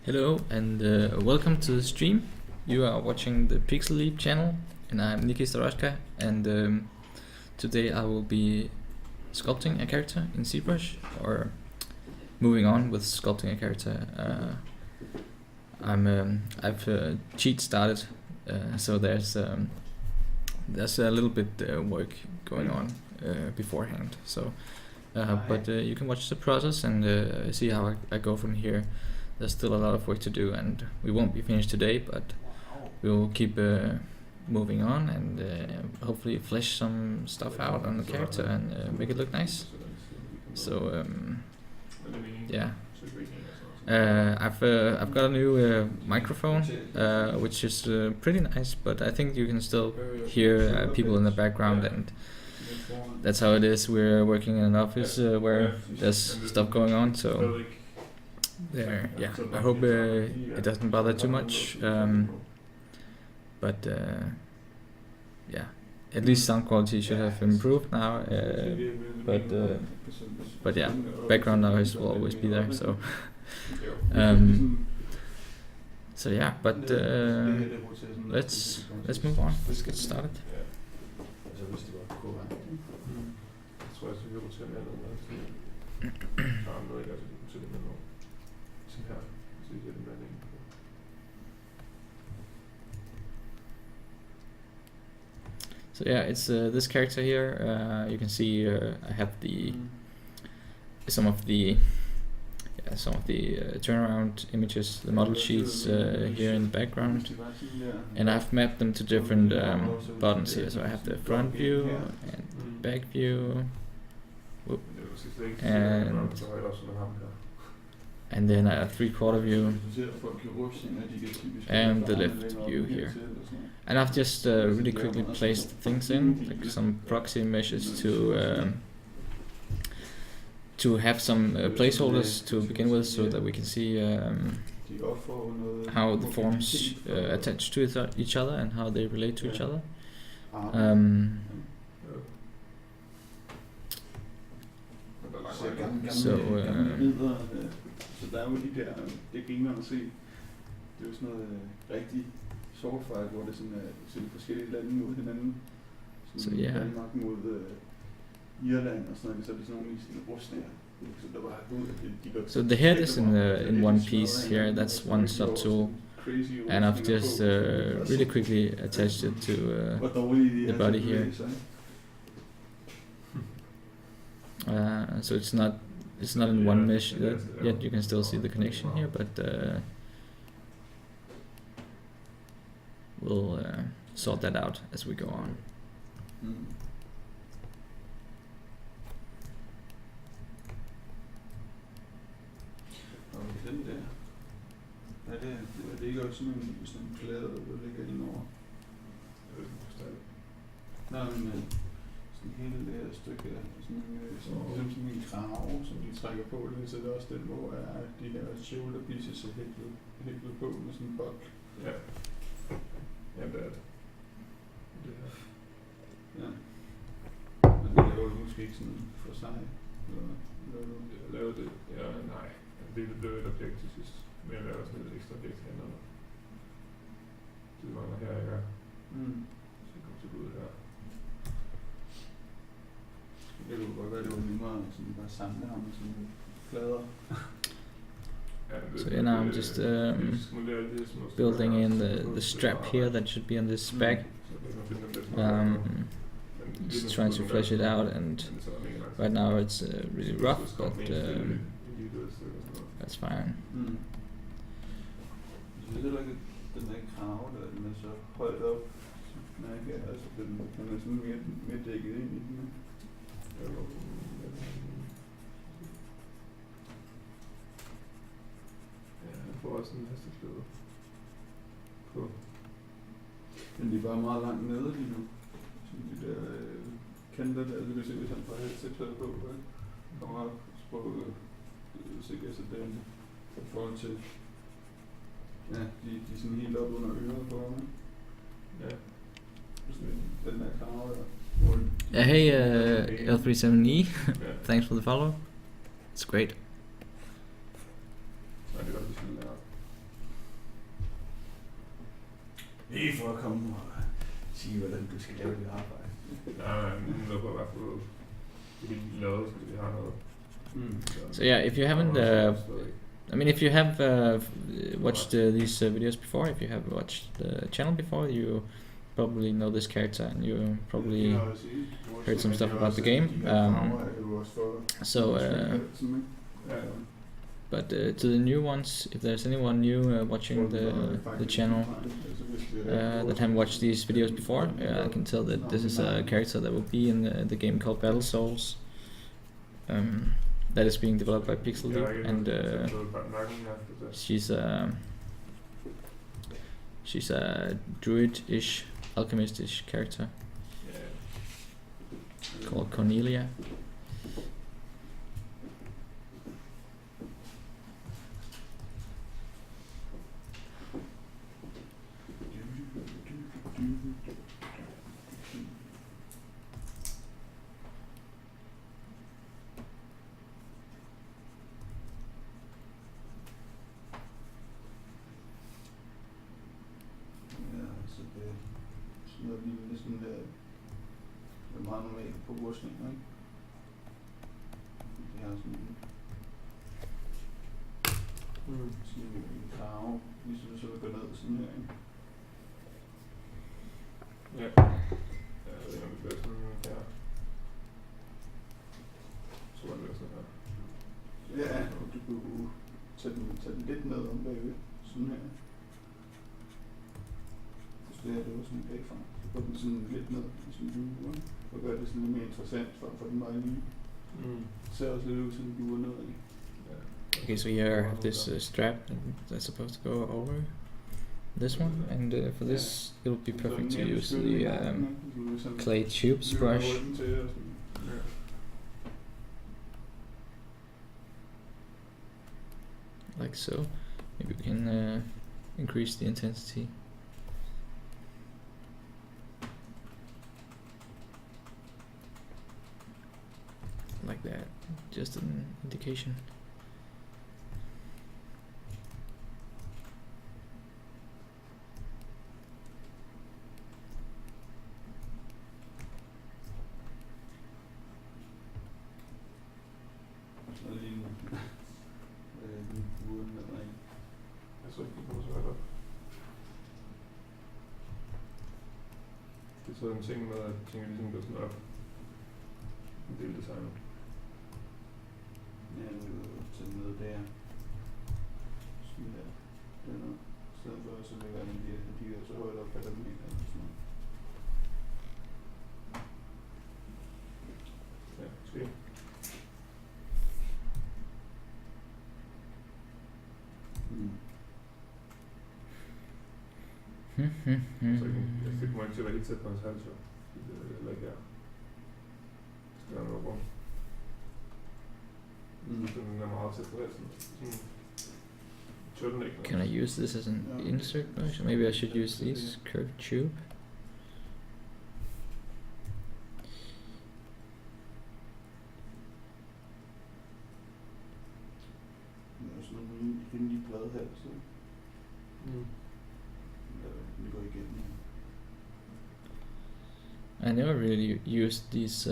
Hello and welcome to the stream. You are watching the Pixel Leap channel and I'm Niki Staroshka, and today I will be sculpting a character in ZBrush, or moving on with sculpting a character. I've cheat started, so there's a little bit work going on beforehand. So, but you can watch the process and see how I go from here. There's still a lot of work to do, and we won't be finished today, but we'll keep moving on and hopefully flesh some stuff out on the character and make it look nice. So yeah, I've got a new microphone, which is pretty nice, but I think you can still hear people in the background, and that's how it is. We're working in an office where there's stuff going on, so there, yeah. I hope it doesn't bother too much, but yeah, at least sound quality should have improved now. But yeah, background noise will always be there. So so yeah, but let's move on. Let's get started. So yeah, it's this character here. You can see I have some of the turnaround images, the model sheets here in the background, and I've mapped them to different buttons here. So I have the front view and back view, and then I have 3/4 view and the left view here. And I've just really quickly placed things in, like some proxy meshes to have some placeholders to begin with, so that we can see how the forms attach to each other and how they relate to each other. Så der er jo de der, det griner at se, det er jo sådan noget rigtig swordfight, hvor det sådan er forskellige lande mod hinanden. Så ja. Danmark mod Irland og sådan noget, så er det sådan nogle rustninger. So the head is in one piece here. That's one subtool, and I've just really quickly attached it to the body here. So it's not in one mesh yet. You can still see the connection here, but we'll sort that out as we go on. Den der. Er det ikke også sådan en plade, der ligger indover? Nej, men sådan hele det her stykke der, sådan en krave, som de trækker på, så det er også den, hvor de her shoulder pieces er hæklet på med sådan en bold. Ja. Ja, det er det. Det her. Ja. Men det laver du måske ikke sådan for sig, eller laver det? Ja, nej. Det blev et objekt til sidst, men jeg laver sådan et ekstra objekt hernede. Det mangler her, ikke? Så det kommer til ud her. Det kunne godt være, det var nemmere sådan bare samle ham med sådan plader. So yeah, now I'm just building in the strap here that should be on this bag. Just trying to flesh it out, and right now it's really rough, but that's fine. Det er like den der krave, den er så højt op. Nej, altså den er sådan mere dækket ind i den. Ja, jeg får også en hastighed på. Men de er bare meget langt nede lige nu. Sådan de der kanter der, du kan se, hvis han får headset på, kommer op på sikkert så den i forhold til, ja, de er sådan helt op under øret på ham. Ja, den der krave der. Hey L37E, thanks for the follow. It's great. Lige for at komme og sige, hvordan du skal lave dit arbejde. Nej, nu lukker jeg i hvert fald det lavet, så vi har noget. So yeah, if you haven't, I mean, if you have watched these videos before, if you have watched the channel before, you probably know this character and you probably heard some stuff about the game. But to the new ones, if there's anyone new watching the channel that haven't watched these videos before, I can tell that this is a character that will be in the game called Battlesouls. That is being developed by Pixel Leap, and she's a druid-ish, alchemist-ish character called Cornelia. Noget lignende sådan der, det er meget normalt på rustninger, ikke? Det har sådan en krave, ligesom så vil gå ned sådan her, ikke? Ja. Ja, jeg ved ikke, om det bliver sådan her. Så var det bliver sådan her. Ja, og du kunne tage den lidt ned om bagved, sådan her. Så det her, det var sådan bagfra. Så går den sådan lidt ned, sådan en lue, og gør det sådan lidt mere interessant, for den meget lige. Det ser også lidt ud, som en lue ned, ikke? Okay, so here I have this strap that's supposed to go over this one, and for this it will be perfect to use the clay tubes brush. Like so. Maybe we can increase the intensity. Like that, just an indication. Jeg tror ikke, det kommer så godt op. Det er sådan en ting med, at tingene ligesom går sådan op. En del designet. Ja, nu vil jeg tage noget der. Sådan der. Den er. I stedet for, så vil jeg gerne de der så højt op, at der mener eller sådan noget. Ja, måske. Så jeg fik mig ikke til at være helt tæt på hans hals, jo. Eller ikke her. Skal der noget rum. Den er meget tæt på halsen. Can I use this as an insert brush? Or maybe I should use this curved tube. Det er sådan en rimelig blad hals, så. Den går igennem. I never really used these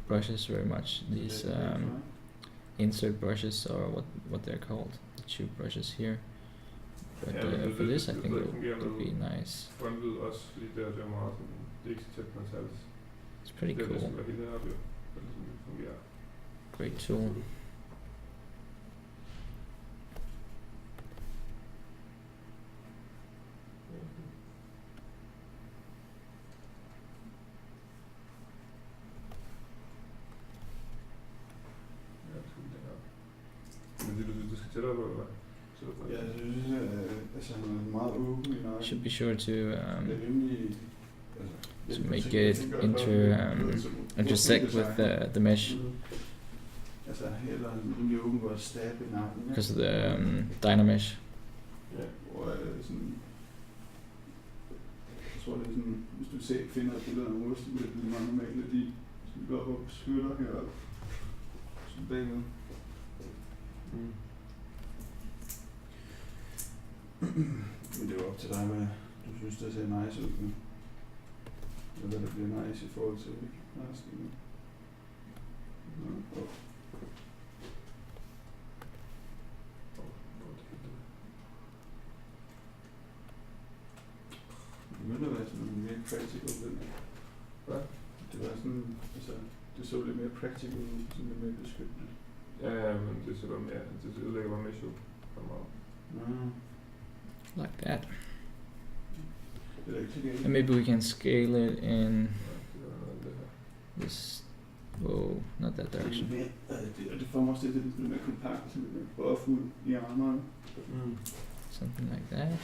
brushes very much. These insert brushes, or what they're called, the tube brushes here. But for this, I think it would be nice. Frontlyd også, fordi det er meget sådan, det er ikke så tæt på hans hals. It's pretty cool. Det er helt deroppe, jo. Det er sådan, det fungerer. Great tool. Ja, jeg synes, han er meget åben i nakken. Should be sure to to make it intersect with the mesh. Altså heller rimelig åben for at stabbe i nakken. Because of the dynamesh. Ja, hvor sådan. Jeg tror det er sådan, hvis du selv finder et billede af en rust, så bliver det meget normalt, at de går op og skytter heroppe. Sådan bagved. Men det er jo op til dig, hvad du synes, der ser nice ud med. Eller hvad der bliver nice i forhold til resten. Det begyndte at være sådan mere practical. Hvad? Det var sådan, altså, det så lidt mere practical ud, sådan lidt mere beskyttende. Ja, men det ser bare mere, det ødelægger bare mere sjov. Like that. Det er ikke så galt. And maybe we can scale it in this. Whoa, not that direction. Det får mig også lidt mere kompakt, lidt mere buff ud i armene. Something like that.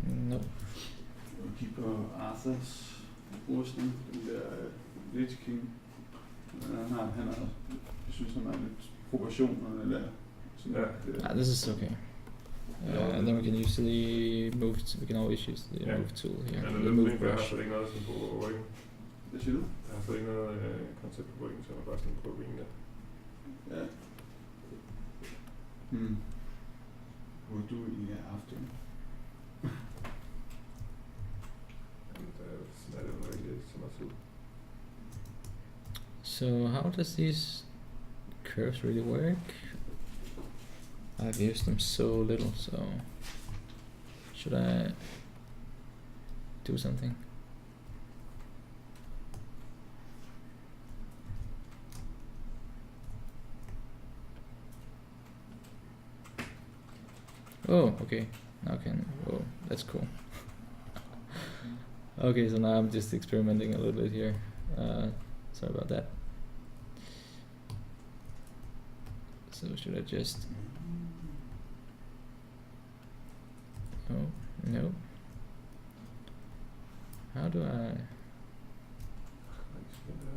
Nope. Jeg kigger på Arthurs rustning, den der Lich King. Han har, jeg synes, han har lidt proportionerne der. This is okay. And then we can use the move. We can always use the move tool here. Ja, The move jeg har brush. slet ikke noget sådan på ryggen. Hvad siger du? Jeg har slet ikke noget koncept på ryggen, så jeg har bare sådan på ryggen der. Ja. What do we after? Sådan er det nok ikke så meget tid. So how does these curves really work? I've used them so little, so should I do something? Oh, okay. Now can. Oh, that's cool. Okay, so now I'm just experimenting a little bit here. Sorry about that. So should I just? Oh no. How do I?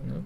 No.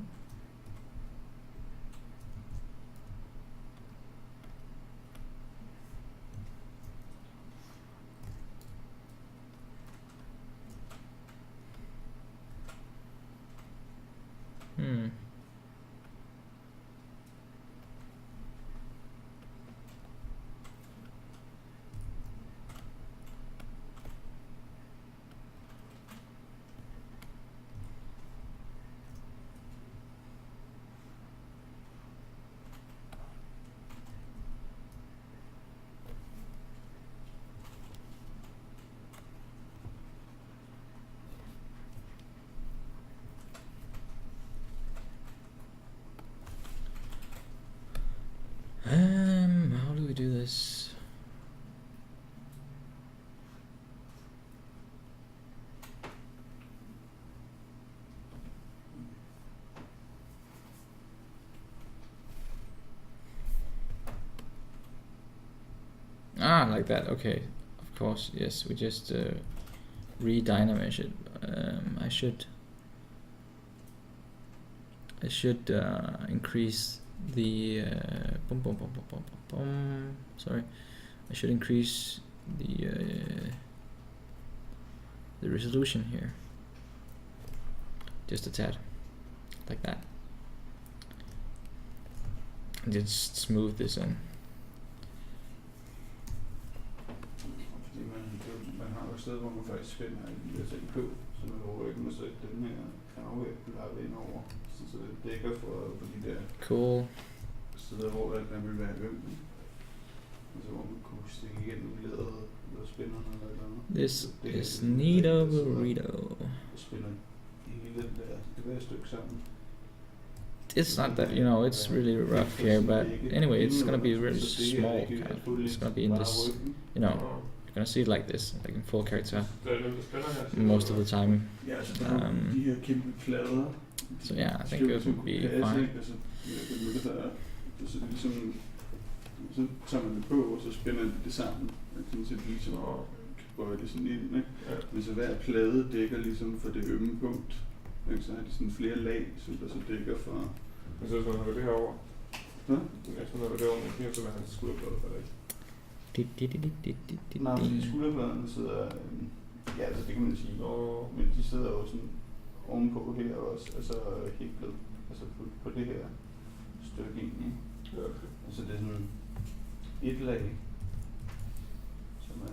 How do we do this? Like that. Okay, of course. Yes, we just re-dynamish it. I should increase the sorry, I should increase the resolution here just a tad, like that, and just smooth this in. Fordi man har jo et sted, hvor man faktisk spænder de der ting på, så man overryggen og så den her krave klappet ind over, så det dækker for de der Cool. steder, hvor der vil være øm. Altså hvor man kunne stikke igennem læderet eller spænderne eller noget. This is neato burrito. Og spænder hele den der, det der stykke sammen. It's not that, it's really rough here, but anyway, it's gonna be really small. It's gonna be in this, you're gonna see it like this, like in full character, most of the time. De her kæmpe plader. So yeah, I think it would be fine. Så ligesom, så tager man det på, og så spænder det sammen. Sådan set ligesom kan bøje det sådan ind, ikke? Men så hver plade dækker ligesom for det ømme punkt. Ikke? Så har de sådan flere lag, som der så dækker for. Men så hvis man har det herovre. Hvad? Hvis man har det herovre, men så vil hans skulderblad for det ikke. Nej, fordi skulderbladene sidder, ja, altså det kan man sige, men de sidder jo sådan ovenpå her også, altså hæklet. altså på det her stykke egentlig. Ja, okay. Altså det er sådan et lag, som er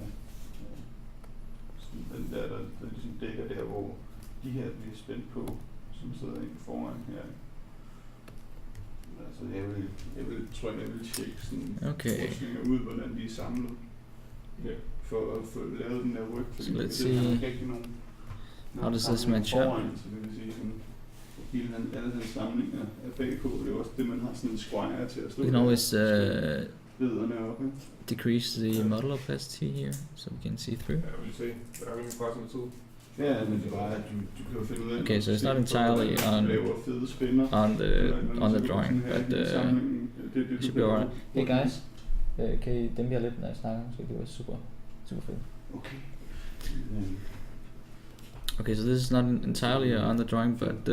sådan den der ligesom dækker der, hvor de her bliver spændt på, som sidder inde foran her. Altså tror jeg vil tjekke sådan Okay. forskninger ud, hvordan de er samlet. Ja. For at få lavet den der ryg. So let's det see. har ikke rigtig nogen How does this samling match up? foran, så det vil sige sådan, alle den samling er bagpå, det er også det, man har sådan en squire til at slå. We can always lederne op, ikke? decrease the model opacity here, so we can see through. Ja, jeg vil se. Der er rimelig kort med tid. Ja, men det er bare, at du kan jo finde ud af, Okay, so it's not at entirely du laver fede spænder. on the drawing, but det should be alright. Hey guys, kan I dæmpe jer lidt, når jeg snakker? Så det var super fedt. Okay. Okay, so this is not entirely on the drawing, but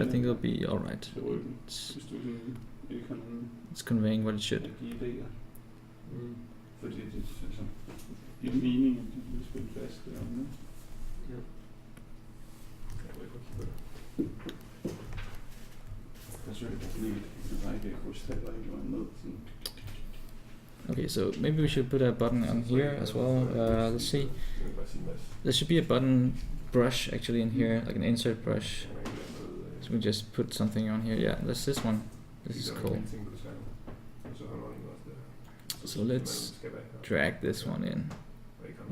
I think it'll be alright. Til ryggen, It's, hvis du sådan ikke har nogen it's conveying what it should. idéer. Fordi det altså, giver mening, at de bliver spillet fast deromme. Ja. Jeg ved ikke, hvad kigger det. Der synes jeg, der er en række krystaller, ikke var ned. Sådan. Okay, so maybe we should put a button on here as well. Let's see. Jeg vil bare sige en masse. There should be a button brush actually in here, like an insert brush. Jeg vil ikke lade noget, So we just put something on here. Yeah, there's this one. This is cool. ting på skærmen. Og så har du også der. So let's drag this one in.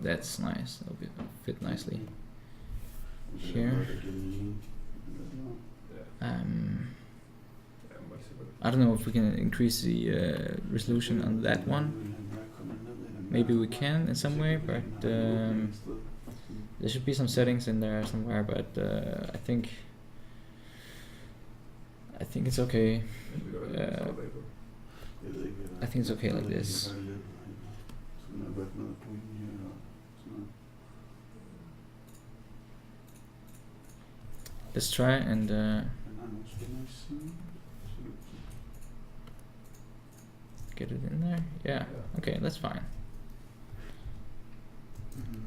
That's nice. That'll fit nicely. Here. I don't know if we can increase the resolution on that one. Maybe we can in some way, but there should be some settings in there somewhere. But I think it's okay. I think it's okay like this. Let's try and get it in there. Yeah. Okay, that's fine.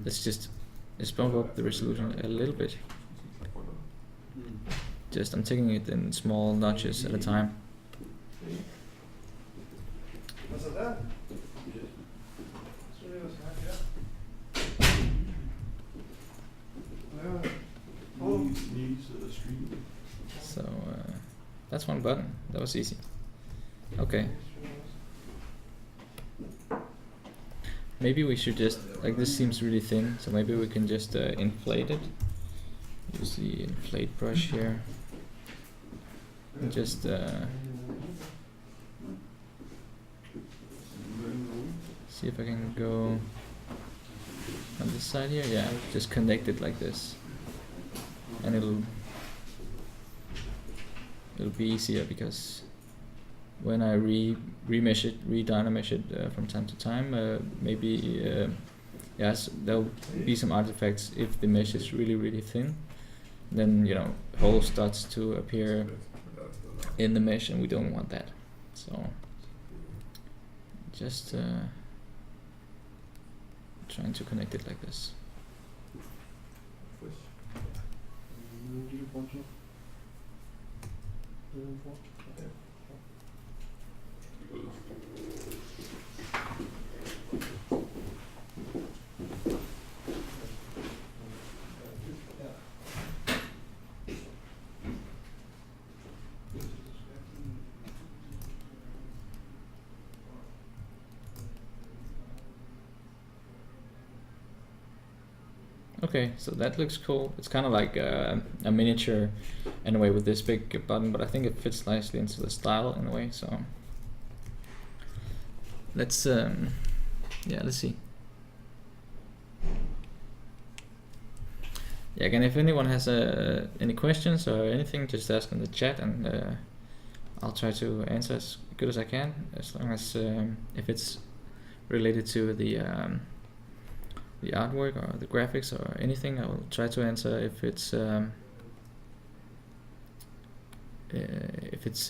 Let's bump up the resolution a little bit. Just I'm taking it in small notches at a time. So that's one button. That was easy. Okay. Maybe we should just, like, this seems really thin, so maybe we can just inflate it. Use the inflate brush here. And just see if I can go on this side here. Yeah, just connect it like this, and it'll be easier because when I remesh it, redynamesh it from time to time, maybe yes, there'll be some artifacts if the mesh is really thin. Then holes starts to appear in the mesh, and we don't want that. So just trying to connect it like this. Okay, so that looks cool. It's kind of like a miniature in a way with this big button, but I think it fits nicely into the style in a way. So let's see. Yeah, again, if anyone has any questions or anything, just ask in the chat, and I'll try to answer as good as I can, as long as if it's related to the artwork or the graphics or anything. I will try to answer. If it's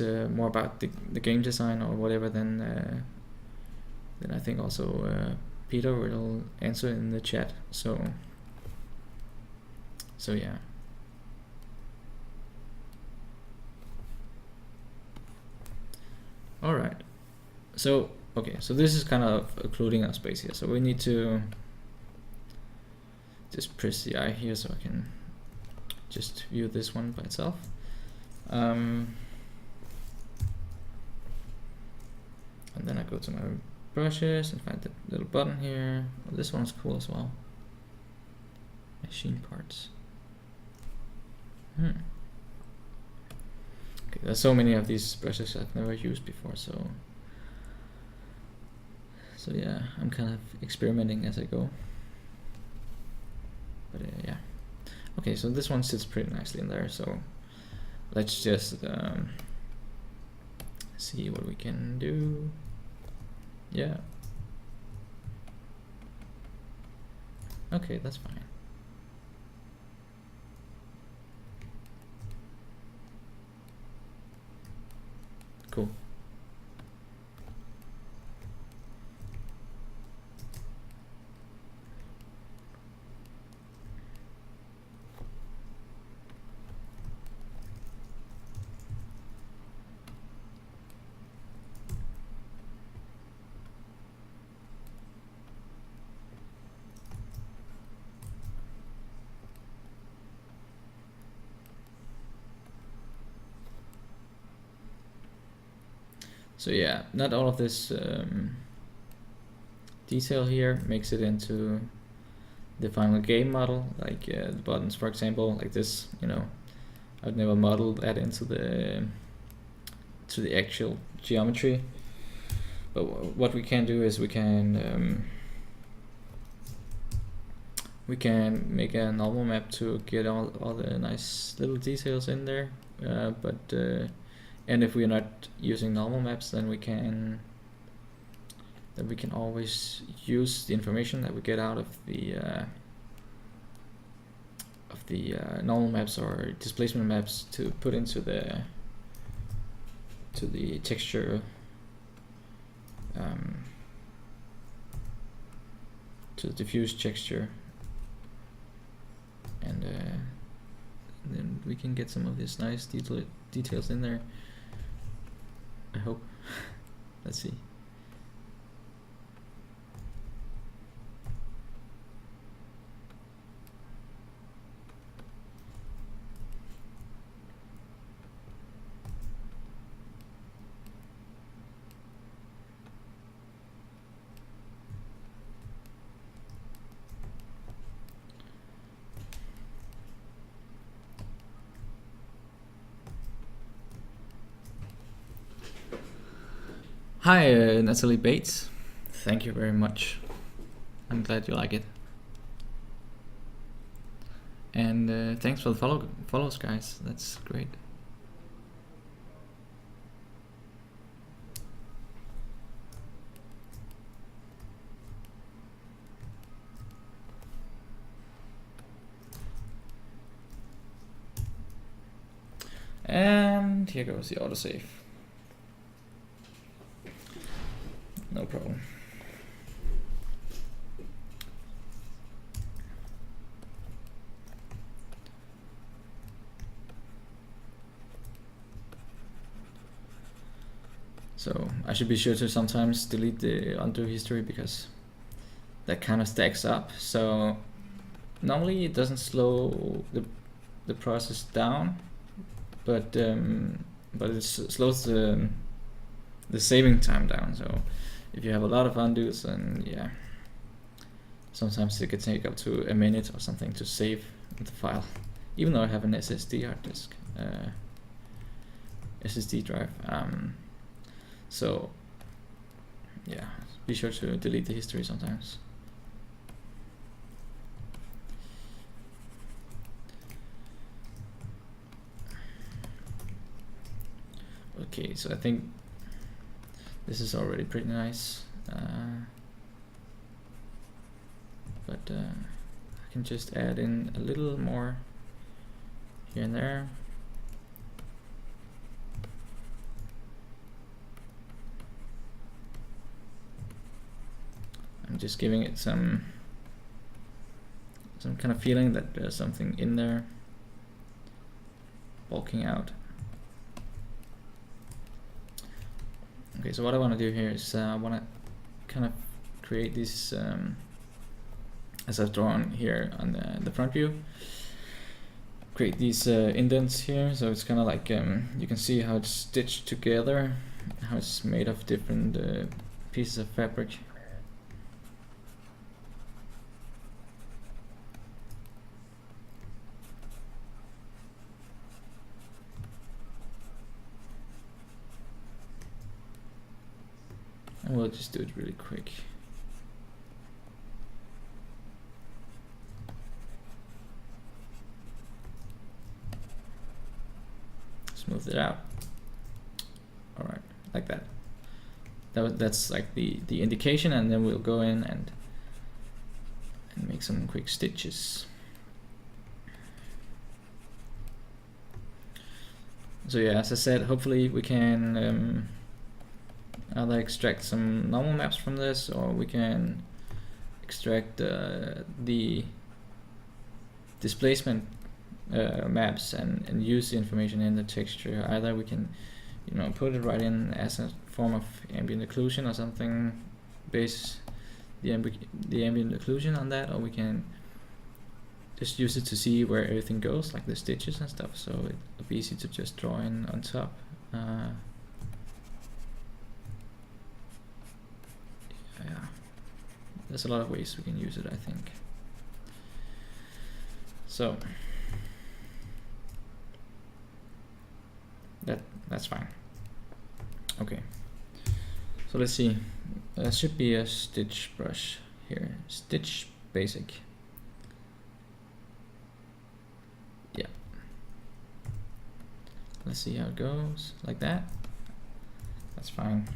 more about the game design or whatever, then I think also Peter will answer in the chat. So yeah. So okay, so this is kind of occluding our space here. So we need to just press the I here so I can just view this one by itself. And then I go to my brushes and find the little button here. Oh, this one's cool as well. Machine parts. Okay, there's so many of these brushes I've never used before, so yeah, I'm kind of experimenting as I go. But yeah. Okay, so this one sits pretty nicely in there, so let's just see what we can do. Yeah. Okay, that's fine. Cool. So yeah, not all of this detail here makes it into the final game model, like the buttons, for example, like this. You know, I'd never model that into the actual geometry. But what we can do is we can make a normal map to get all the nice little details in there. And if we're not using normal maps, then we can always use the information that we get out of the normal maps or displacement maps to put into the texture, to the diffuse texture, and then we can get some of these nice details in there. I hope. Let's see. Hi, Natalie Bates. Thank you very much. I'm glad you like it. And thanks for the follows, guys. That's great. And here goes the autosave. No problem. So I should be sure to sometimes delete the undo history because that kind of stacks up. So normally it doesn't slow the process down, but it slows the saving time down. So if you have a lot of undos, then yeah, sometimes it can take up to a minute or something to save the file, even though I have an SSD hard disk, SSD drive. So yeah, be sure to delete the history sometimes. Okay, so I think this is already pretty nice, but I can just add in a little more here and there. I'm just giving it some kind of feeling that there's something in there bulking out. Okay, so what I want to do here is I want to kind of create this as I've drawn here on the front view, create these indents here, so it's kind of like you can see how it's stitched together, how it's made of different pieces of fabric. And we'll just do it really quick. Smooth it out. All right, like that. That's like the indication, and then we'll go in and make some quick stitches. So yeah, as I said, hopefully we can either extract some normal maps from this, or we can extract the displacement maps and use the information in the texture. Either we can, you know, put it right in as a form of ambient occlusion or something, base the ambient occlusion on that, or we can just use it to see where everything goes, like the stitches and stuff, so it'll be easy to just draw in on top. Yeah, there's a lot of ways we can use it, I think. So that's fine. Okay, so let's see. There should be a stitch brush here. Stitch basic. Yeah. Let's see how it goes. Like that. That's fine.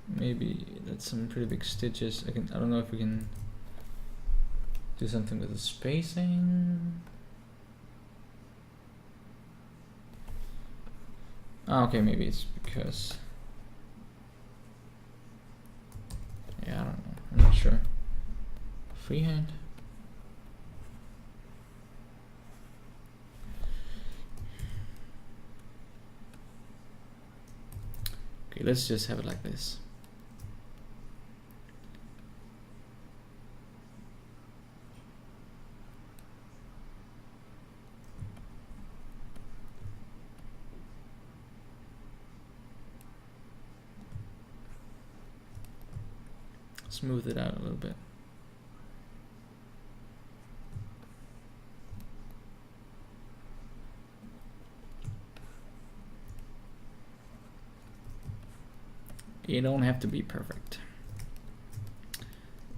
Maybe that's some pretty big stitches. I don't know if we can do something with the spacing. Ah, okay, maybe it's because, yeah, I don't know, I'm not sure. Freehand. Okay, let's just have it like this. Smooth it out a little bit. You don't have to be perfect.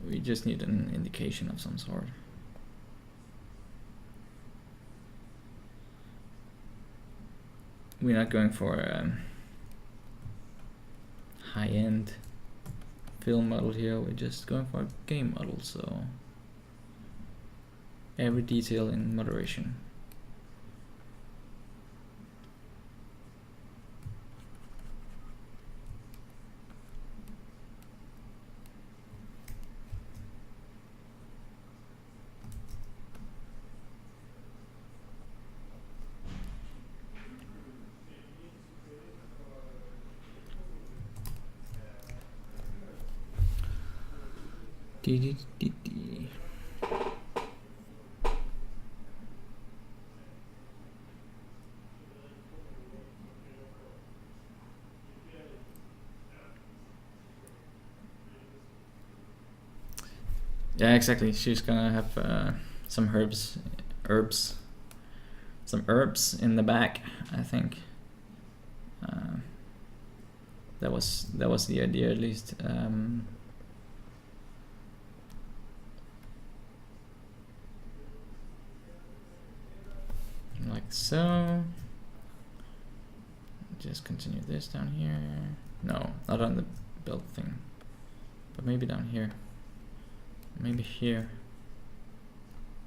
We just need an indication of some sort. We're not going for a high-end film model here, we're just going for a game model, so every detail in moderation. Yeah, exactly. She's gonna have some herbs in the back, I think. That was the idea, at least. Like so. Just continue this down here. No, not on the belt thing, but maybe down here. Maybe here.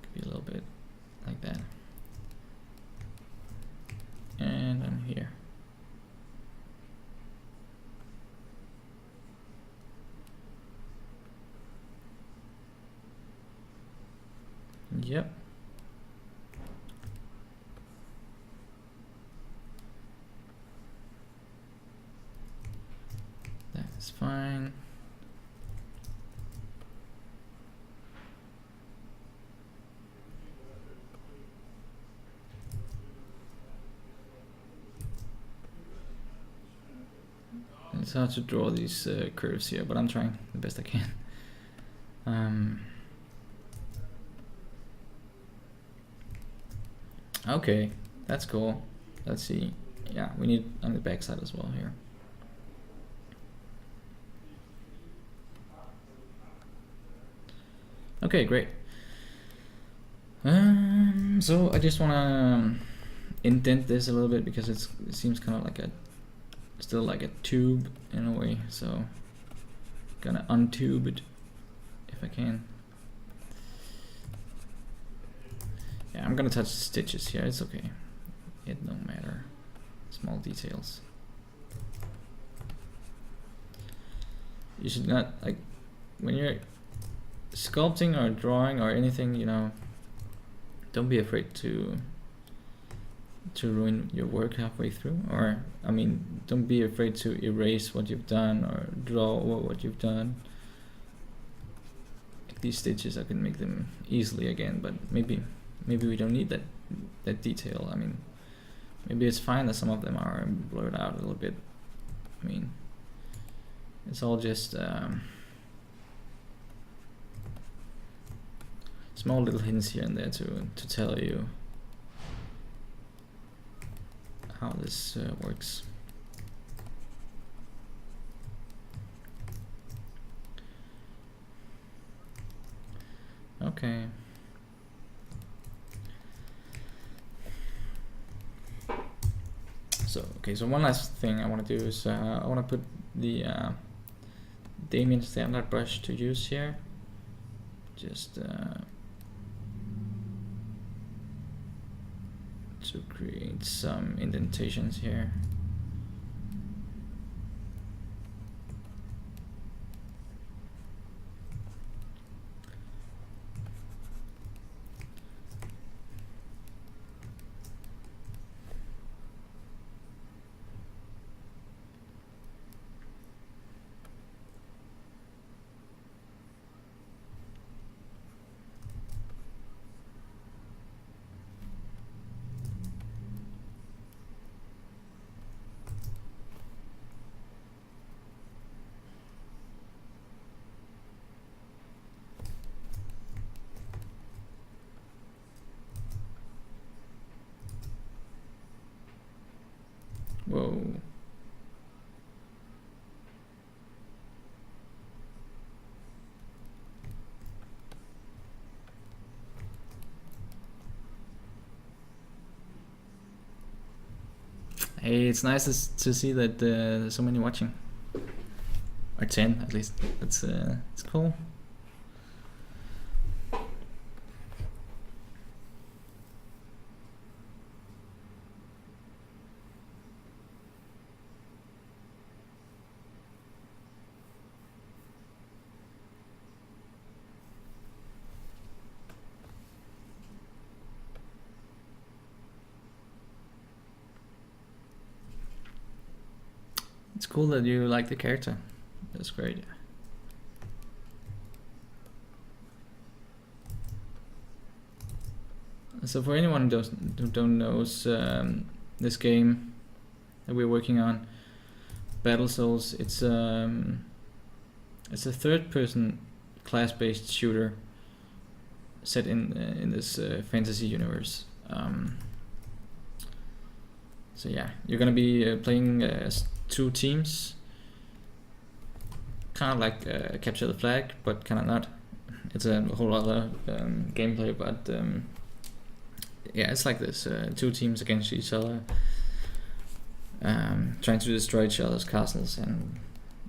Could be a little bit like that. And I'm here. Yep. hard to draw these curves here, but I'm trying the best I can. Okay, that's cool. Let's see. Yeah, we need on the back side as well here. Okay, great. So I just wanna indent this a little bit because it seems kind of like still like a tube in a way. So gonna untube it if I can. Yeah, I'm gonna touch the stitches here. It's okay. It no matter. Small details. You should not, like, when you're sculpting or drawing or anything, you know, don't be afraid to ruin your work halfway through. Or, I mean, don't be afraid to erase what you've done or draw over what you've done. Like these stitches, I can make them easily again, but maybe we don't need that detail. I mean, maybe it's fine that some of them are blurred out a little bit. I mean, it's all just small little hints here and there to tell you how this works. Okay. So one last thing I want to do is I want to put the Damien standard brush to use here. Just to create some indentations here. Whoa. Hey, it's nice to see that there's so many watching. Or 10 at least. It's cool. It's cool that you like the character. That's great. So for anyone who don't know this game that we're working on, Battlesouls, it's a third-person class-based shooter set in this fantasy universe. So yeah, you're gonna be playing as 2 teams, kind of like Capture the Flag, but kind of not. It's a whole other gameplay, but yeah, it's like this: 2 teams against each other, trying to destroy each other's castles, and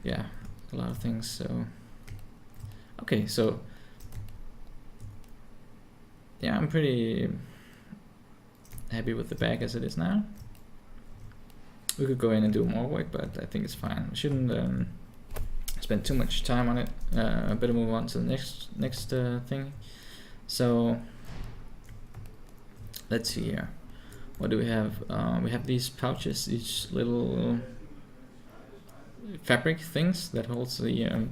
yeah, a lot of things. So okay, so yeah, I'm pretty happy with the bag as it is now. We could go in and do more work, but I think it's fine. We shouldn't spend too much time on it. Better move on to the next thing. So let's see here. What do we have? We have these pouches, these little fabric things that holds the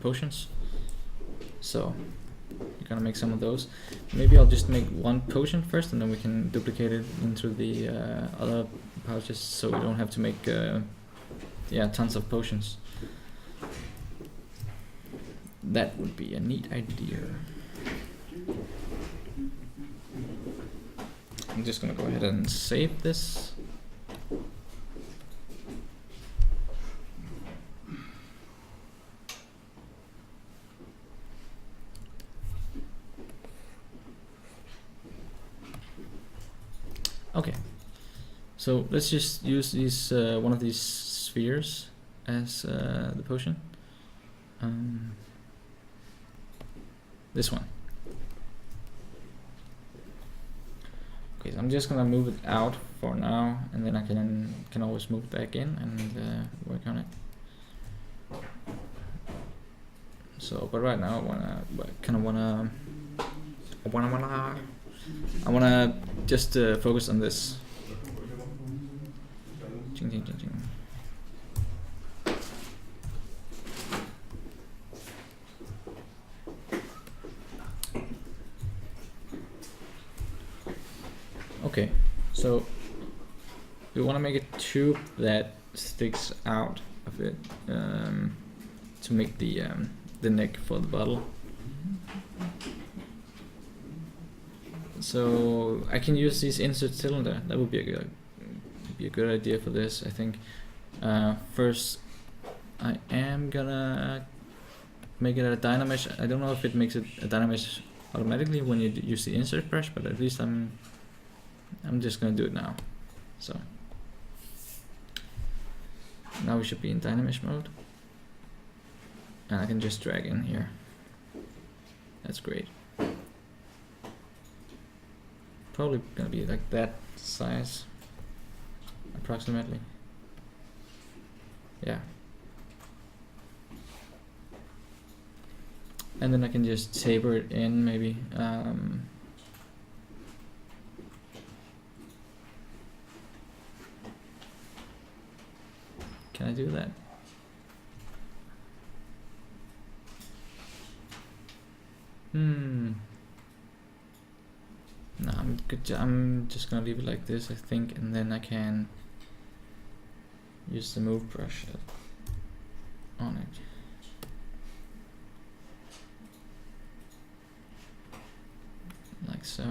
potions. So you're gonna make some of those. Maybe I'll just make 1 potion first, and then we can duplicate it into the other pouches, so you don't have to make tons of potions. That would be a neat idea. I'm just gonna go ahead and save this. Okay, so let's just use these one of these spheres as the potion. This one. Okay, so I'm just gonna move it out for now, and then I can always move it back in and work on it. So, but right now I wanna just focus on this. Ching, ching, ching, ching. Okay, so we want to make a tube that sticks out of it to make the neck for the bottle. So I can use this insert cylinder. That would be a good idea for this, I think. First, I am gonna make it a dynamesh. I don't know if it makes it a dynamesh automatically when you use the insert brush, but at least I'm just gonna do it now. So now we should be in dynamesh mode, and I can just drag in here. That's great. Probably gonna be like that size, approximately. Yeah. And then I can just taper it in, maybe. Can I do that? No, I'm good. I'm just gonna leave it like this, I think, and then I can use the move brush on it. Like so.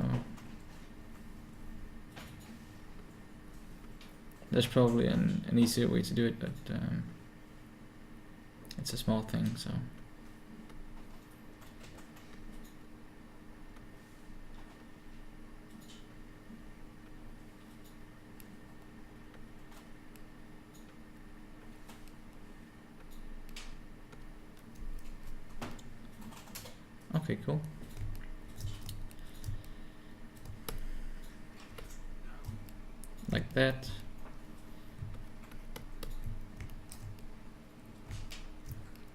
There's probably an easier way to do it, but it's a small thing, so. Okay, cool. Like that.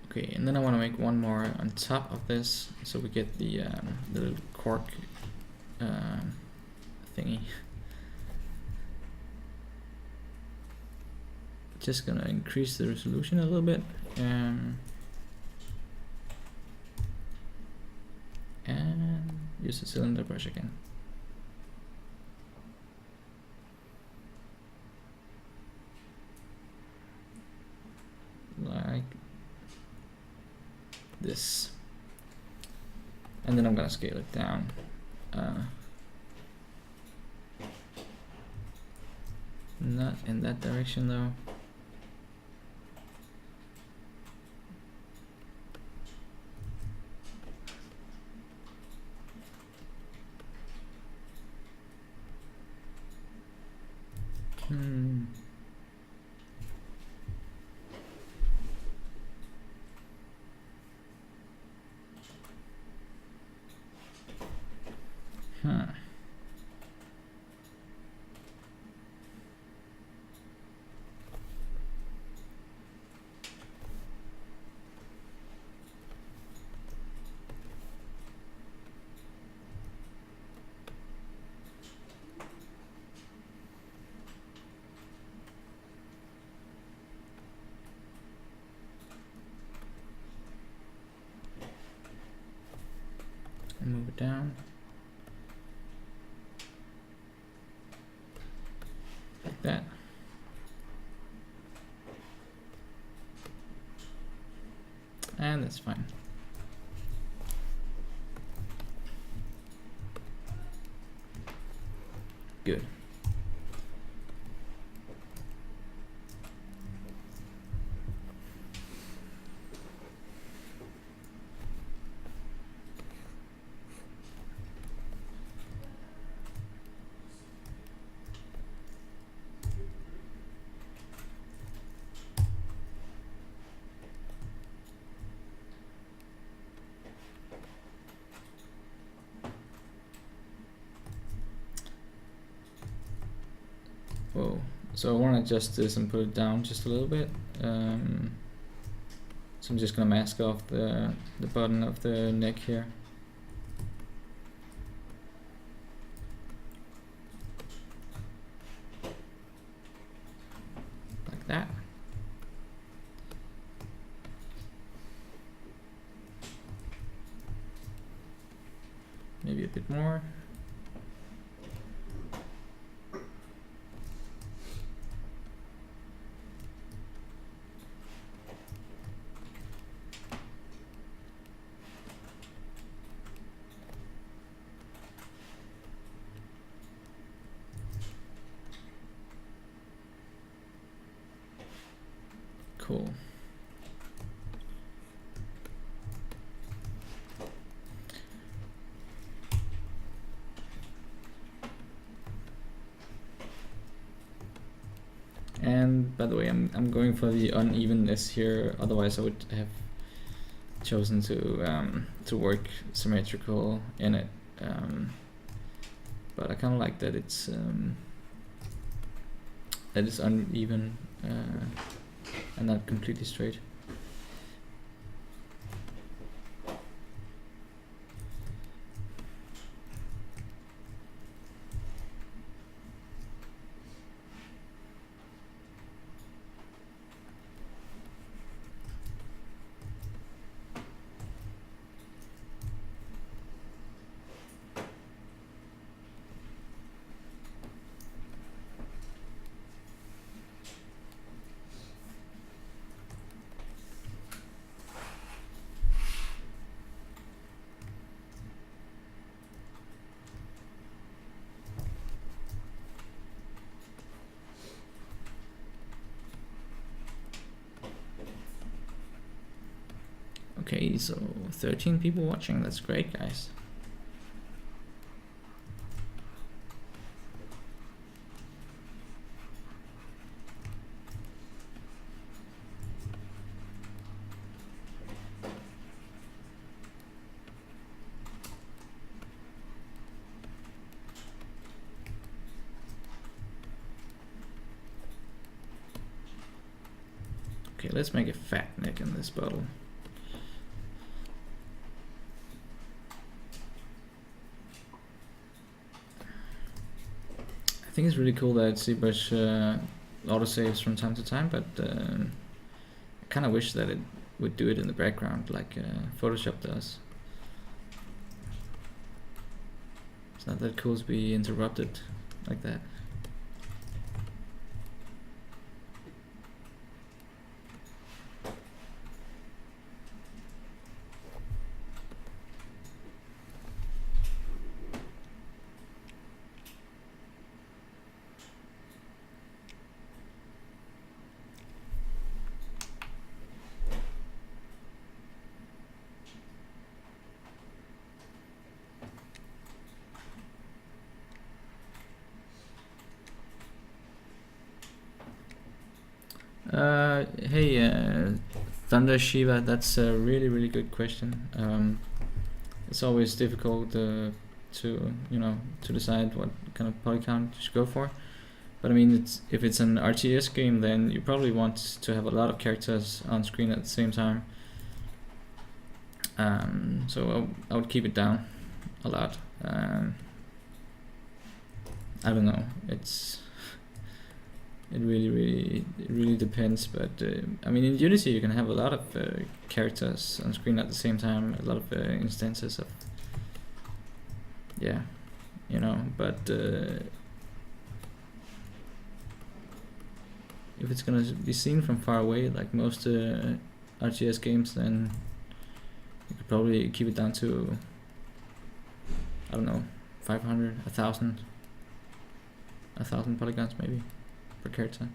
Okay, and then I want to make one more on top of this, so we get the little cork thingy. Just gonna increase the resolution a little bit, and use the cylinder brush again. Like this. And then I'm gonna scale it down. Not in that direction though. Move it down like that. and that's fine. Good. Whoa. So I want to adjust this and put it down just a little bit. So I'm just gonna mask off the button of the neck here. Like that. Maybe a bit more. Cool. And by the way, I'm going for the unevenness here. Otherwise, I would have chosen to work symmetrical in it. But I kind of like that it's uneven and not completely straight. Okay, so 13 people watching. That's great, guys. Okay, let's make a fat neck in this bottle. I think it's really cool that ZBrush autosaves from time to time, but I kind of wish that it would do it in the background like Photoshop does. It's not that cool to be interrupted like that. Hey, Thunder Shiva, that's a really good question. It's always difficult to decide what kind of poly count you should go for. But I mean, if it's an RTS game, then you probably want to have a lot of characters on screen at the same time. So I would keep it down a lot. I don't know. It really depends, but I mean, in Unity you can have a lot of characters on screen at the same time, a lot of instances of, yeah, but if it's gonna be seen from far away, like most RTS games, then you could probably keep it down to, I don't know, 500, 1,000 polygons maybe per character.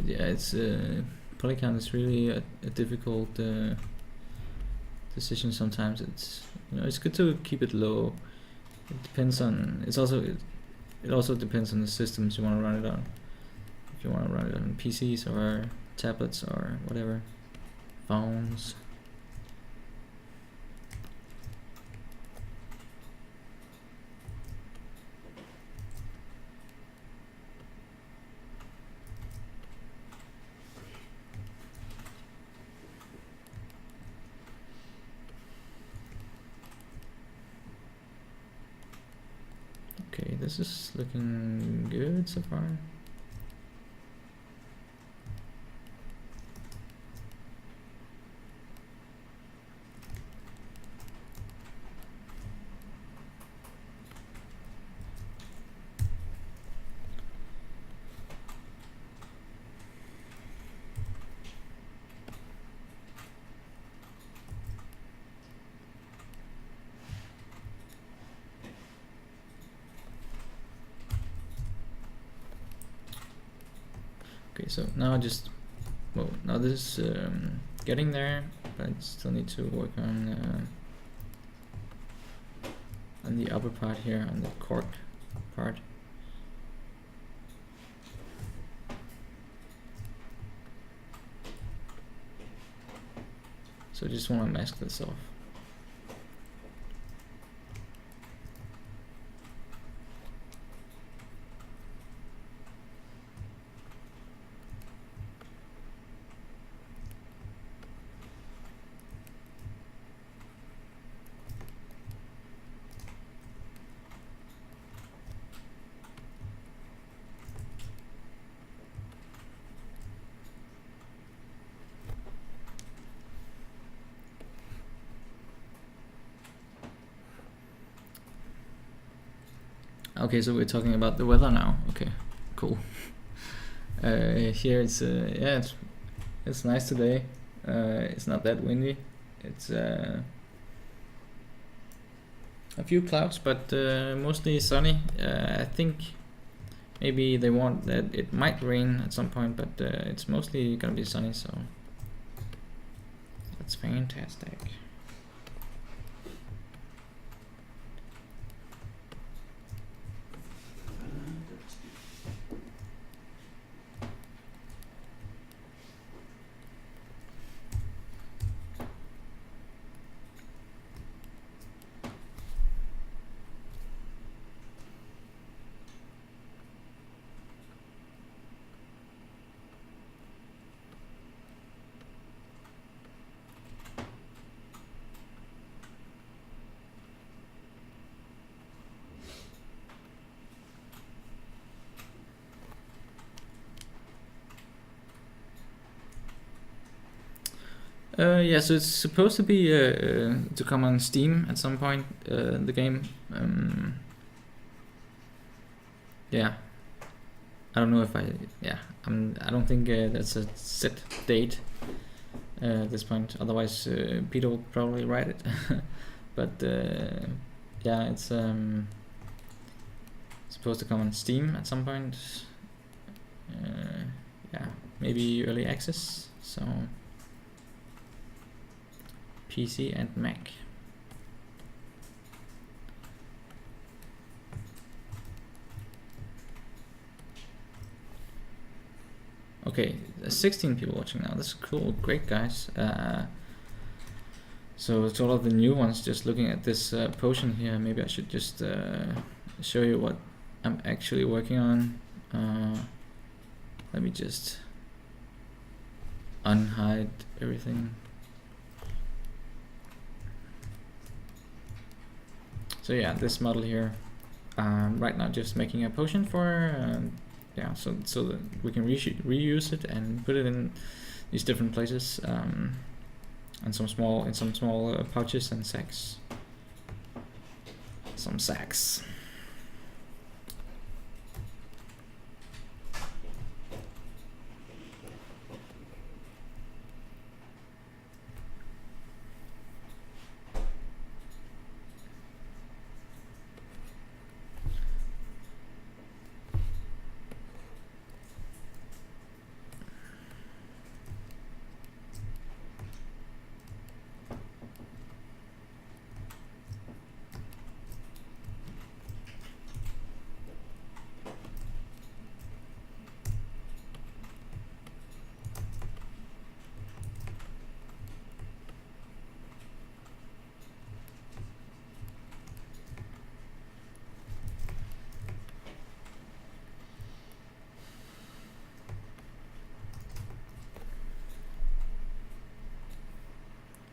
Yeah, it's polycount is really a difficult decision sometimes. It's, you know, it's good to keep it low. It depends on, it's also it also depends on the systems you want to run it on. If you want to run it on PCs or tablets or whatever, phones. Okay, this is looking good so far. Okay, so now now this is getting there, but I still need to work on the upper part here, on the cork part. So I just want to mask this off. Okay, so we're talking about the weather now. Okay, cool. Here it's yeah, it's nice today. It's not that windy. It's a few clouds, but mostly sunny. I think maybe they want that it might rain at some point, but it's mostly gonna be sunny. So That's fantastic. Yeah, so it's supposed to be to come on Steam at some point. The game. Yeah, I don't know if I. Yeah, I don't think that's a set date at this point. Otherwise, Peter will probably write it. But yeah, it's supposed to come on Steam at some point. Yeah, maybe early access. So. PC and Mac. Okay, there's 16 people watching now. That's cool. Great, guys. So it's all of the new ones just looking at this potion here. Maybe I should just show you what I'm actually working on. Let me just unhide everything. So yeah, this model here, right now just making a potion for, yeah, so that we can reuse it and put it in these different places, and some small pouches and sacks. Some sacks.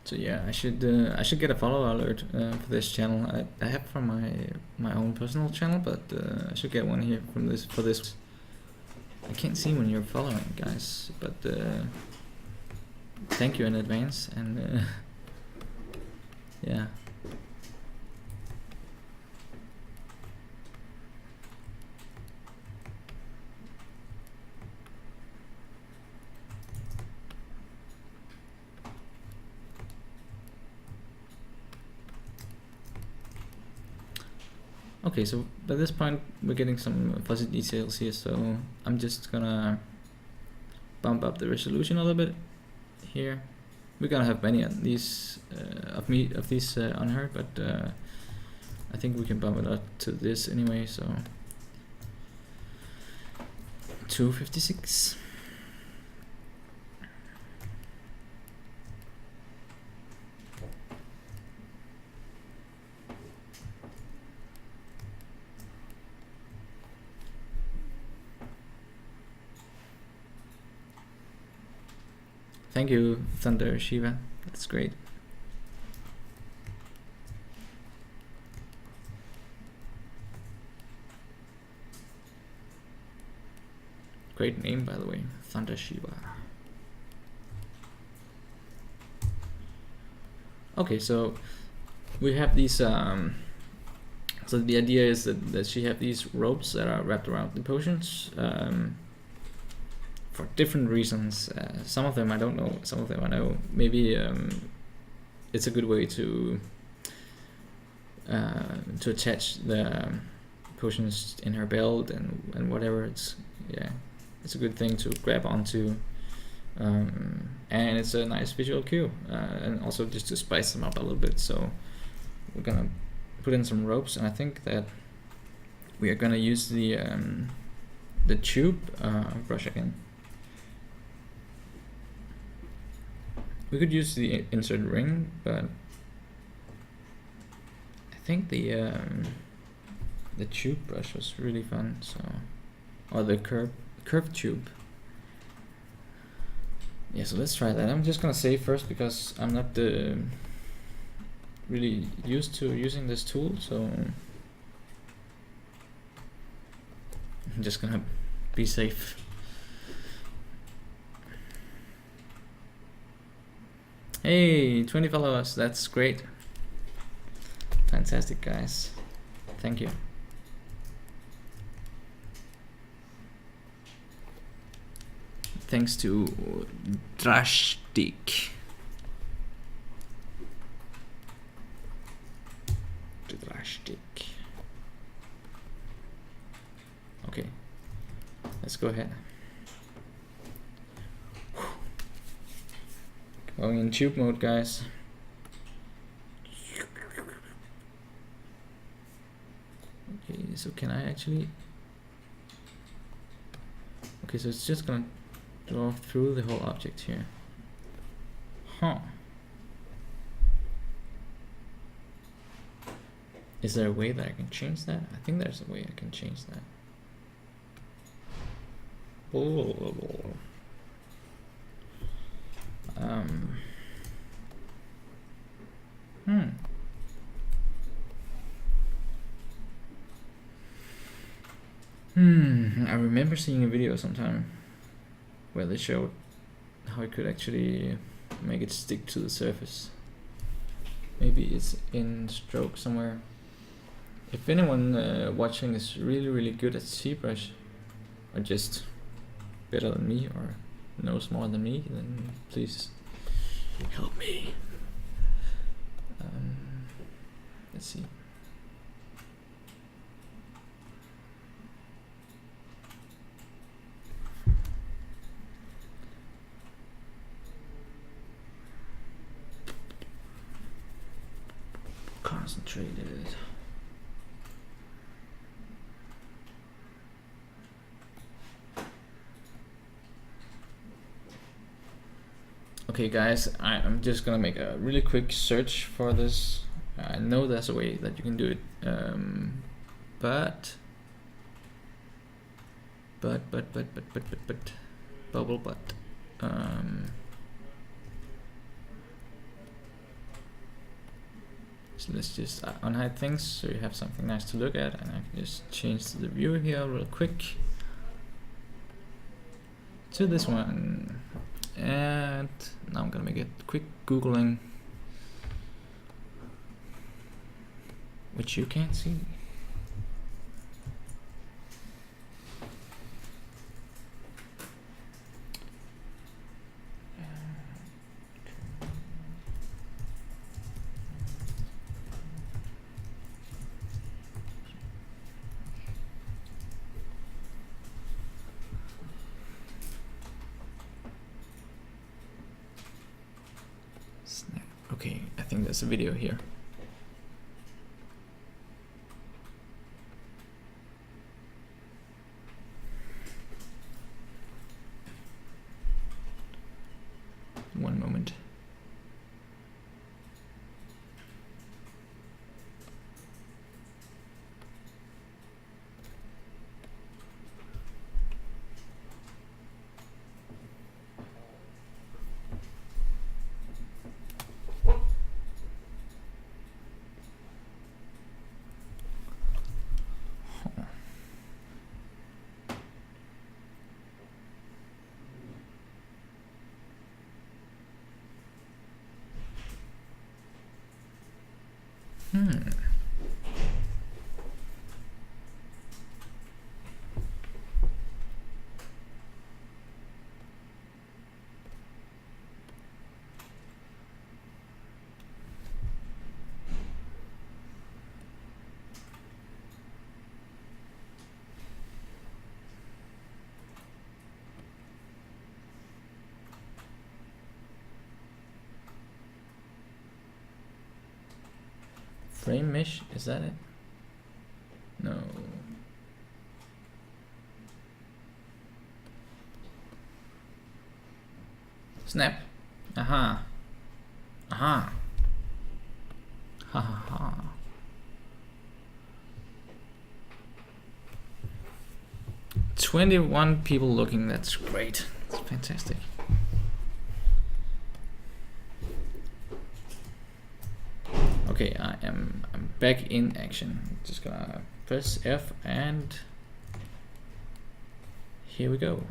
So yeah, I should get a follow alert for this channel. I have from my own personal channel, but I should get one here from this for this. I can't see when you're following, guys, but thank you in advance, and yeah. Okay, so by this point we're getting some fuzzy details here, so I'm just gonna bump up the resolution a little bit here. We're gonna have many of these on her, but I think we can bump it up to this anyway, so 256. Thank you, Thunder Shiva. That's great. Great name, by the way, Thunder Shiva. Okay, so we have these. So the idea is that she have these ropes that are wrapped around the potions. For different reasons. Some of them I don't know, some of them I know. Maybe it's a good way to attach the potions in her belt and whatever. It's a good thing to grab onto and it's a nice visual cue, and also just to spice them up a little bit. So we're gonna put in some ropes, and I think that we are gonna use the tube brush again. We could use the insert ring, but I think the tube brush was really fun. So, or the curved tube. Yeah, so let's try that. I'm just gonna save first because I'm not really used to using this tool, so I'm just gonna be safe. Hey, 20 followers, that's great. Fantastic, guys. Thank you. Thanks to Drastic. Okay, let's go ahead. Going in tube mode, guys. Okay, so can I actually... Okay, so it's just gonna draw through the whole object here. Huh. Is there a way that I can change that? I think there's a way I can change that. I remember seeing a video sometime where they showed how you could actually make it stick to the surface. Maybe it's in stroke somewhere. If anyone watching is really good at ZBrush, or just better than me, or knows more than me, then please help me. Let's see. Concentrated. Okay guys, I'm just gonna make a really quick search for this. I know there's a way that you can do it, but bubble butt. So let's just unhide things so you have something nice to look at, and I can just change the view here real quick to this one. And now I'm gonna make a quick Googling, which you can't see. Okay, I think there's a video here. One moment. Frame mesh, is that it? No. Snap. Aha. Aha. Ha ha ha. "21 people looking, that's great. That's fantastic. Okay, I'm back in action. Just gonna press F and here we go.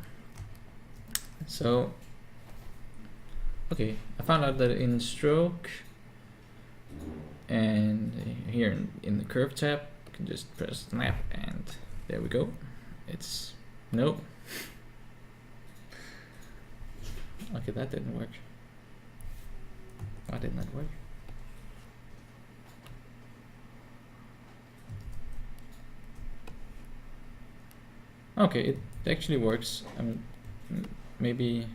So, okay, I found out that in stroke and here in the curve tab, you can just press snap and there we go. It's, nope. Okay, that didn't work. Why didn't that work? Okay, it actually works. Maybe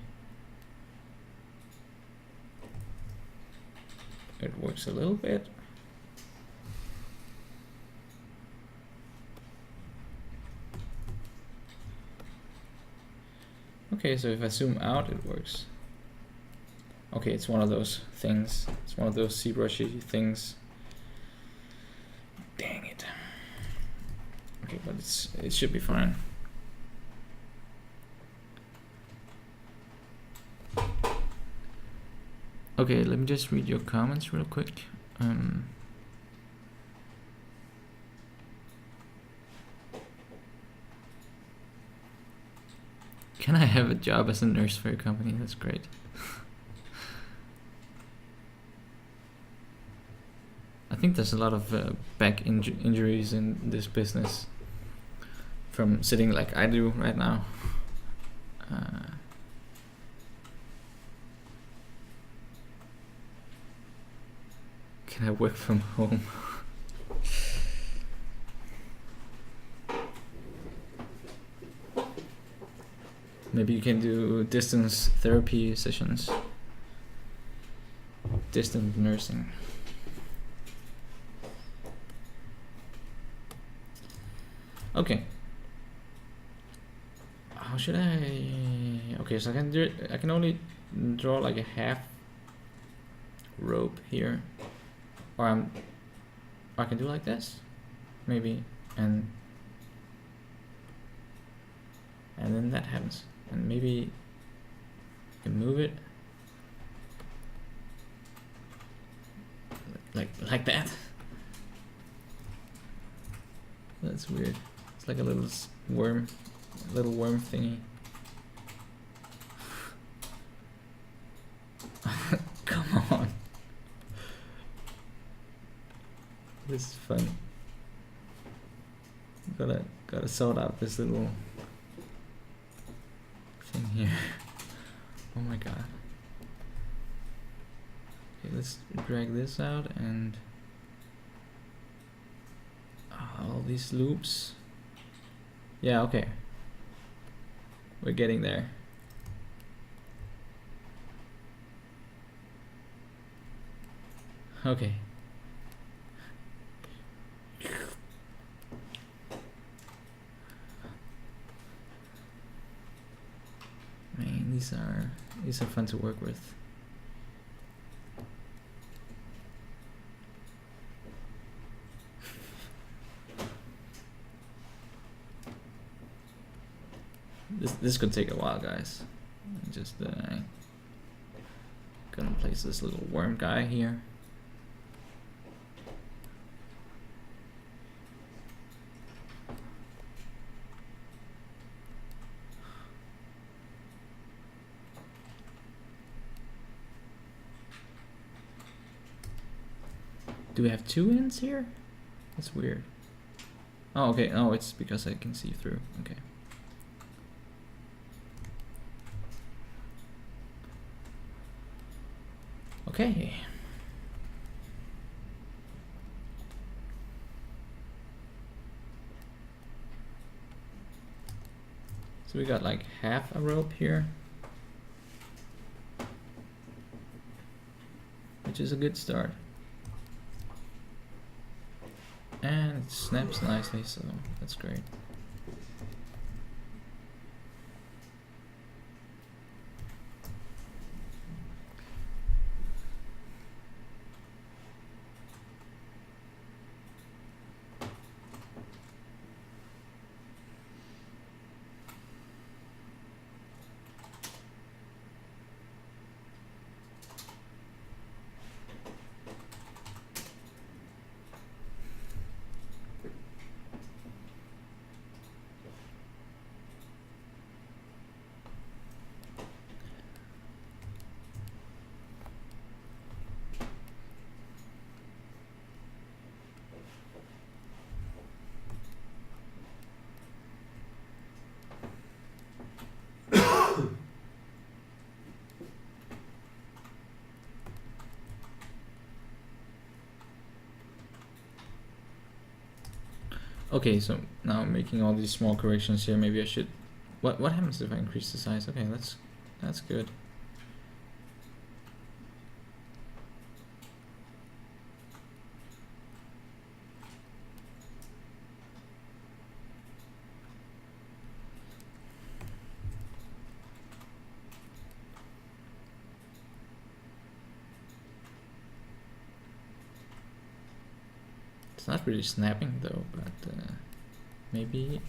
it works a little bit. Okay, so if I zoom out, it works. Okay, it's one of those things. It's one of those ZBrush things. Dang it. Okay, but it should be fine. Okay, let me just read your comments real quick. Can I have a job as a nurse for your company? That's great. I think there's a lot of back injuries in this business from sitting like I do right now. Can I work from home? Maybe you can do distance therapy sessions. Distant nursing. Okay. How should I? Okay, so I can do it. I can only draw like a half rope here, or I can do like this, maybe, and then that happens, and maybe you can move it like that. That's weird. It's like a little worm thingy. Come on. This is fun. Gotta sort out this little thing here. Oh my god. Okay, let's drag this out and all these loops. Yeah, okay. We're getting there. Okay. Man, these are fun to work with. This could take a while, guys. Just gonna place this little worm guy here. Do we have two ends here? That's weird. Oh, okay. Oh, it's because I can see through. Okay. Okay. So we got like half a rope here, which is a good start. And it snaps nicely, so that's great. Okay, so now I'm making all these small corrections here. Maybe I should. What happens if I increase the size? Okay, that's good. It's not really snapping though, but maybe.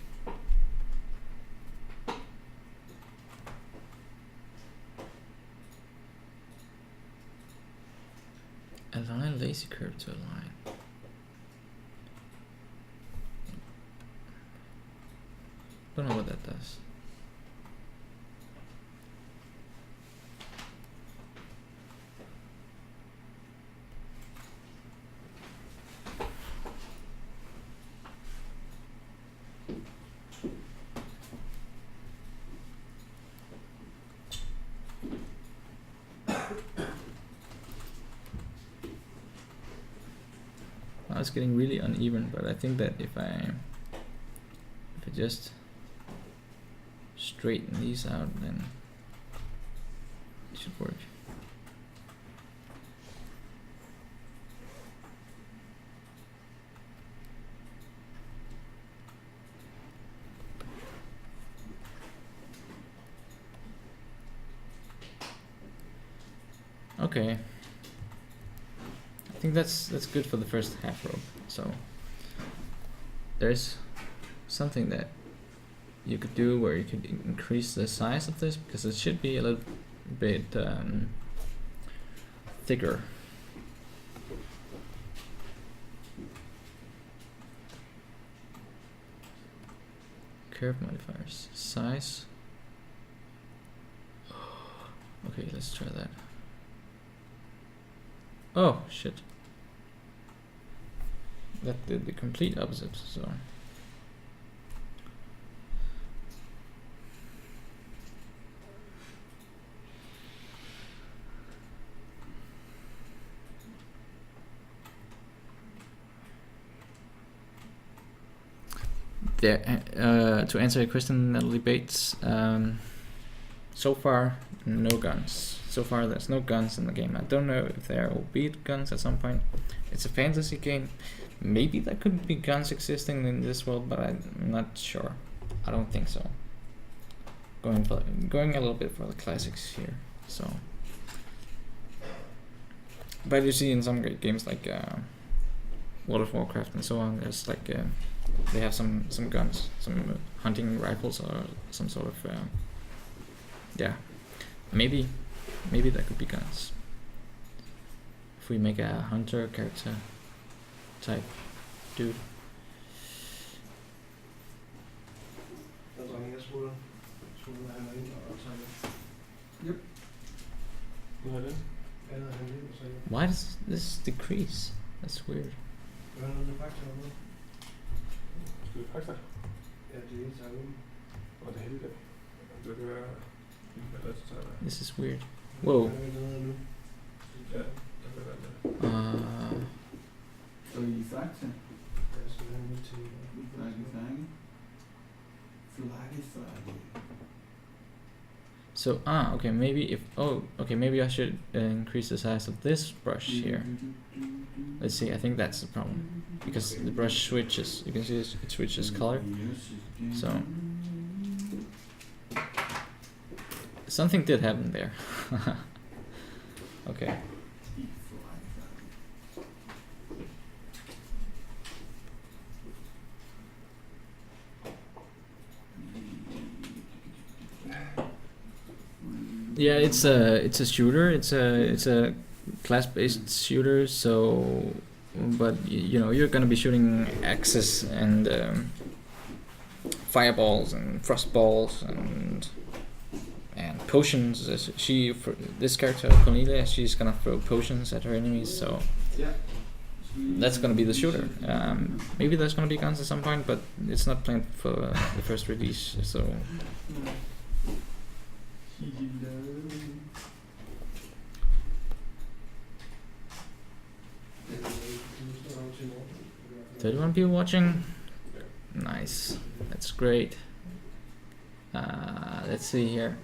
Align lazy curve to align. Don't know what that does. Now it's getting really uneven, but I think that if I just straighten these out, then it should work. Okay. I think that's good for the first half rope. So there's something that you could do where you could increase the size of this, because it should be a little bit thicker. Curve modifiers, size. Okay, let's try that. Oh shit. That did the complete opposite, so. There, to answer your question, Natalie Bates, so far, no guns. So far, there's no guns in the game. I don't know if there will be guns at some point. It's a fantasy game. Maybe there could be guns existing in this world, but I'm not sure. I don't think so. Going a little bit for the classics here. So, but you see in some great games like World of Warcraft and so on, there's like they have some guns, some hunting rifles or some sort of yeah. Maybe there could be guns. If we make a hunter character type dude. Yep. Why does this decrease? That's weird. Skal vi pakke dig? Ja, det er sammen. Og det hele det. Det kan være... This is weird. Whoa. Ja, det kan være det. Så I fakta? Jeg skal have lidt til... Flaggefærdig. So okay, maybe I should increase the size of this brush here. Let's see, I think that's the problem. because the brush switches. You can see it switches color. So something did happen there. Okay. Yeah, it's a shooter. It's a class-based shooter. So, but you know, you're gonna be shooting axes and fireballs and frostballs and potions. This character Cornelia, she's gonna throw potions at her enemies. So that's gonna be the shooter. Maybe there's gonna be guns at some point, but it's not planned for the first release. So. Hello. 31 people watching. Nice. That's great. Let's see here.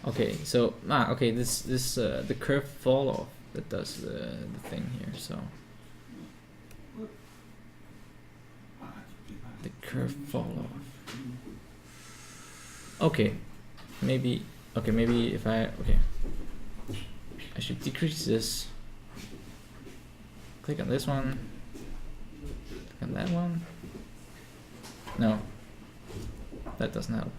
Okay, so okay, this the curve fall off that does the thing here. So the curve fall off. Okay, maybe if I should decrease this. Click on this one. Click on that one. No, that doesn't help.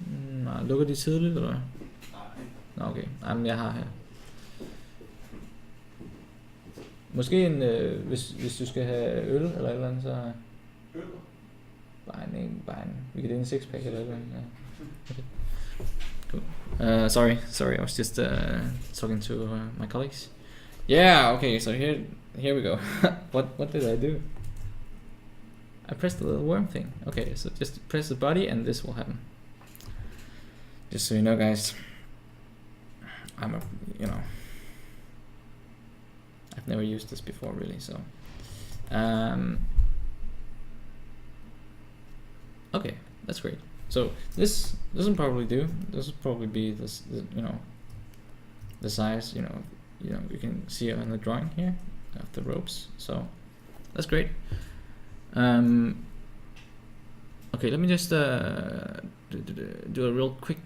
Nej, lukker de tidligt, eller? Nå, okay. Jamen, jeg har her. Måske en, hvis du skal have øl eller et eller andet, så... Øl? Bare en, vi kan dele en sixpack eller et eller andet. Ja. Okay. Cool. Sorry, I was just talking to my colleagues. Yeah, okay, so here we go. What did I do? I pressed the little worm thing. Okay, so just press the body and this will happen. Just so you know, guys, I've never used this before really, so okay, that's great. So this will probably do. This will probably be this, the size, you can see it on the drawing here of the ropes. So that's great. Okay, let me just do a real quick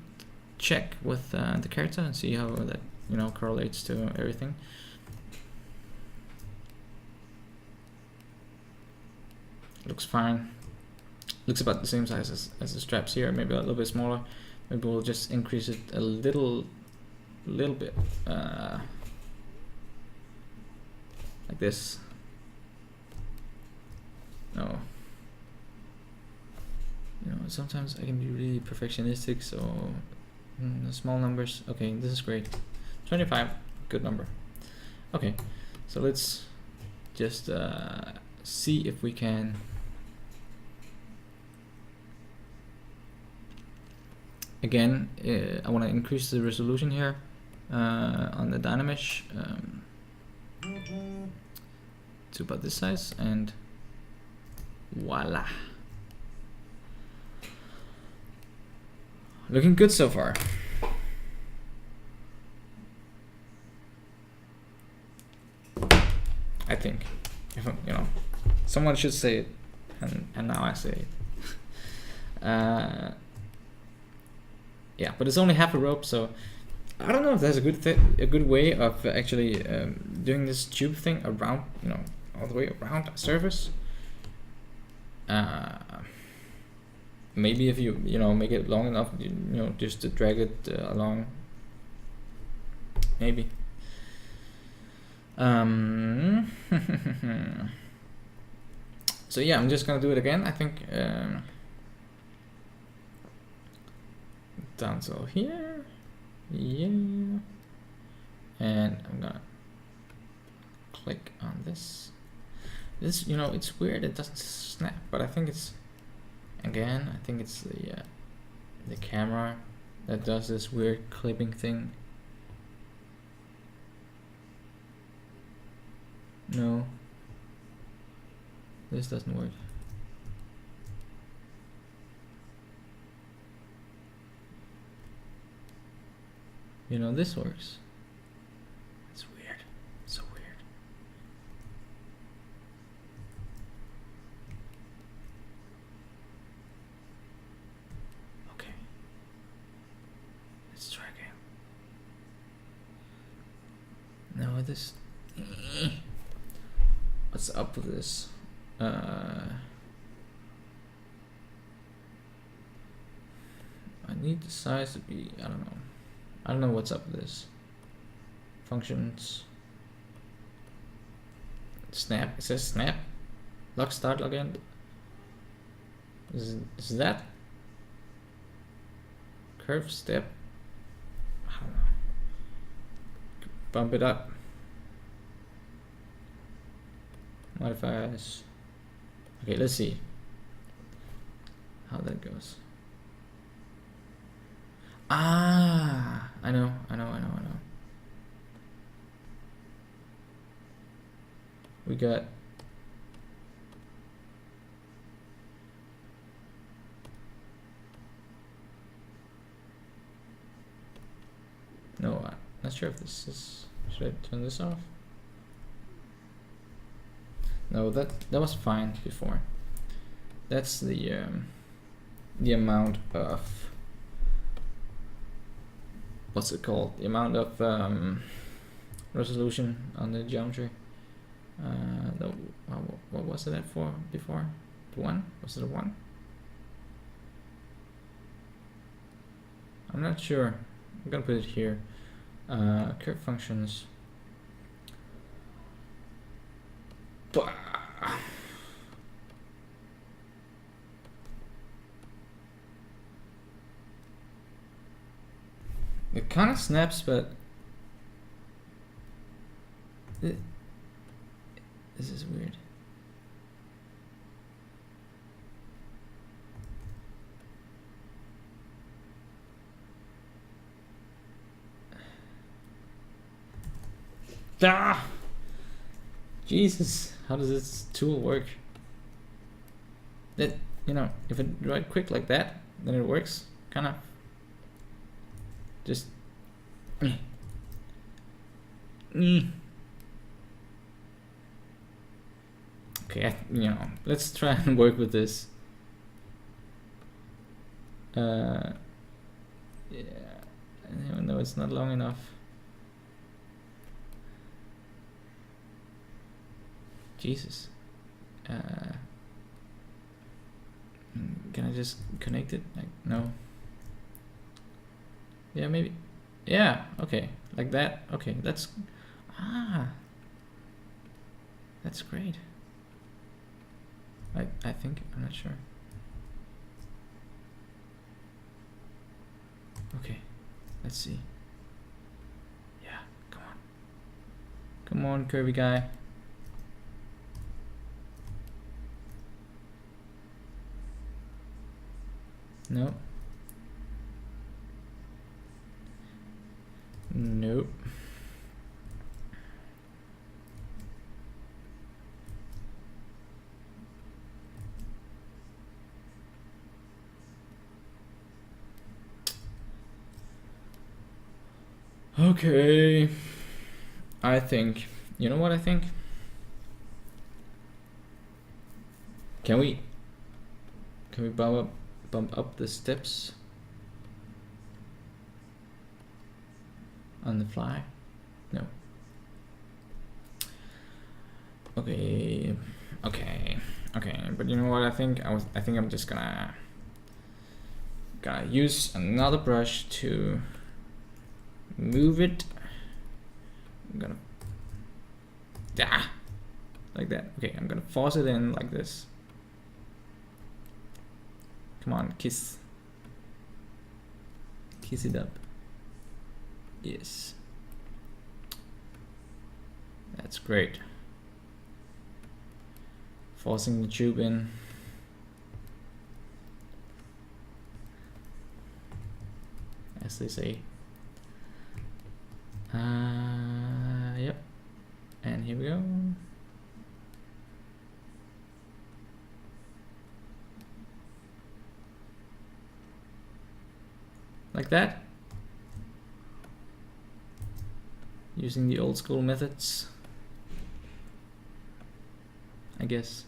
check with the character and see how that correlates to everything. Looks fine. Looks about the same size as the straps here, maybe a little bit smaller. Maybe we'll just increase it a little bit, like this. No. Sometimes I can be really perfectionistic, so small numbers. Okay, this is great. 25, good number. Okay, so let's just see if we can again. I want to increase the resolution here on the Dynamesh to about this size, and voila. Looking good so far. I think, if someone should say it, and now I say it. Yeah, but it's only half a rope, so I don't know if there's a good way of actually doing this tube thing around, all the way around a surface. Maybe if you make it long enough, just to drag it along. Maybe. So yeah, I'm just gonna do it again. I think down to here, yeah, and I'm gonna click on this. This, it's weird. It doesn't snap, but I think it's. Again, I think it's the camera that does this weird clipping thing. No, this doesn't work. You know, this works. It's weird. So weird. Okay. Let's try again. No, this. What's up with this? I need the size to be. I don't know. I don't know what's up with this. Functions. Snap. It says snap. Lock start log end. Is that? Curve step. I don't know. Bump it up. Modifiers. Okay, let's see how that goes. Ah, I know. We got no. I'm not sure if this is. Should I turn this off? No, that was fine before. That's the amount of what's it called? The amount of resolution on the geometry. What was it at for before? The 1? Was it a 1? I'm not sure. I'm gonna put it here. Curve functions. It kind of snaps, but this is weird. Ah! Jesus, how does this tool work? That, you know, if it right quick like that, then it works. Kind of. Just. Okay, you know, let's try and work with this. Yeah, even though it's not long enough. Jesus. Can I just connect it? Like, no. Yeah, maybe. Yeah, okay. Like that. Okay, that's. That's great. I think. I'm not sure. Okay. Let's see. Yeah, come on. Come on, curvy guy. No. Nope. Okay. I think. You know what I think? Can we bump up the steps on the fly? No. Okay. But you know what I think? I think I'm just gonna use another brush to move it. I'm gonna like that. Okay, I'm gonna force it in like this. Come on, kiss it up. Yes, that's great. Forcing the tube in. As they say. Yep. And here we go. Like that. using the old school methods, I guess.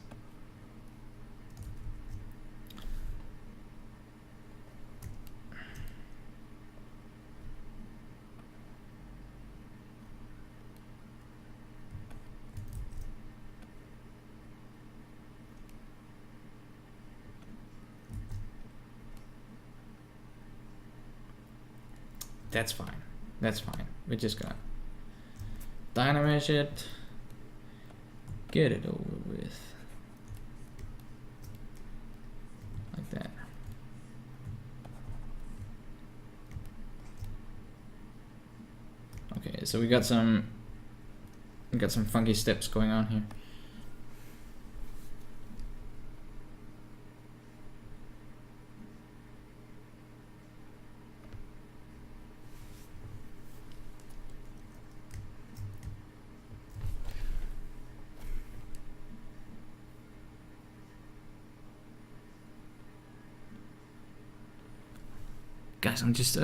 That's fine. That's fine. We're just gonna dynamize it, get it over with, like that. Okay, so we got some funky steps going on here. Guys, I'm just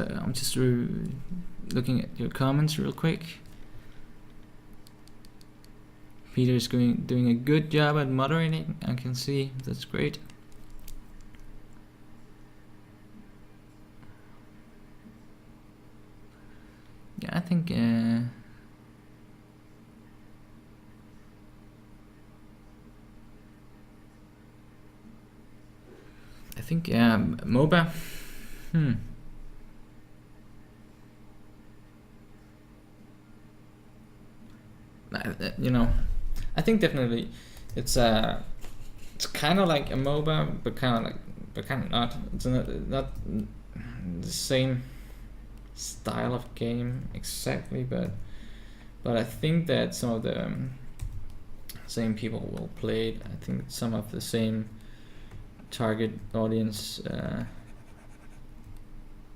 looking at your comments real quick. Peter's doing a good job at moderating. I can see, that's great. Yeah, I think MOBA. You know, I think definitely it's kind of like a MOBA, but kind of not. It's not the same style of game exactly, but I think that some of the same people will play it. I think some of the same target audience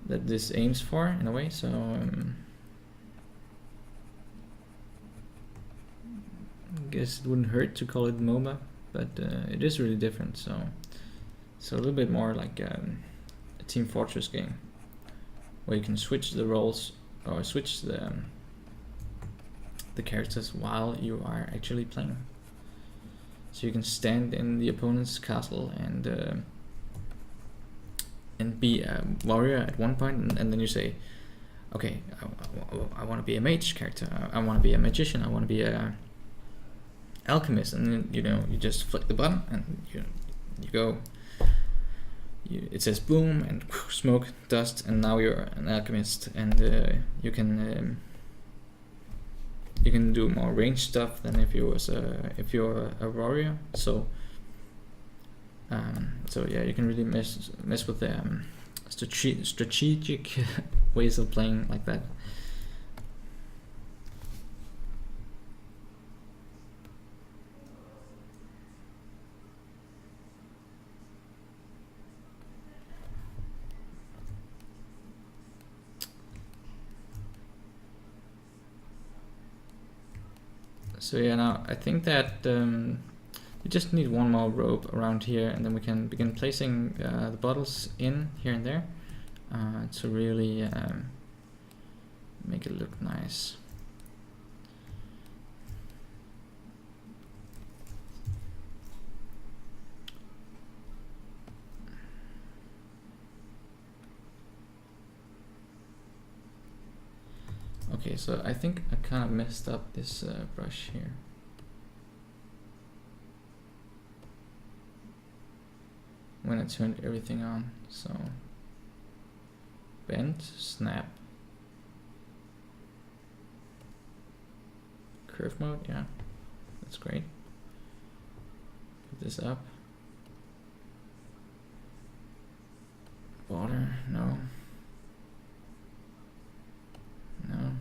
that this aims for in a way. So I guess it wouldn't hurt to call it MOBA, but it is really different. So a little bit more like a Team Fortress game, where you can switch the roles or switch the characters while you are actually playing. So you can stand in the opponent's castle and be a warrior at one point, and then you say, okay, I want to be a mage character, I want to be a magician, I want to be a alchemist, and then you just flick the button and you go. It says boom and smoke, dust, and now you're an alchemist, and you can do more range stuff than if you're a warrior. So yeah, you can really mess with the strategic ways of playing like that. So yeah, now I think that we just need one more rope around here, and then we can begin placing the bottles in here and there to really make it look nice. Okay, so I think I kind of messed up this brush here. When I turned everything on, so bend, snap, curve mode, yeah, that's great. Put this up. Border, no. No.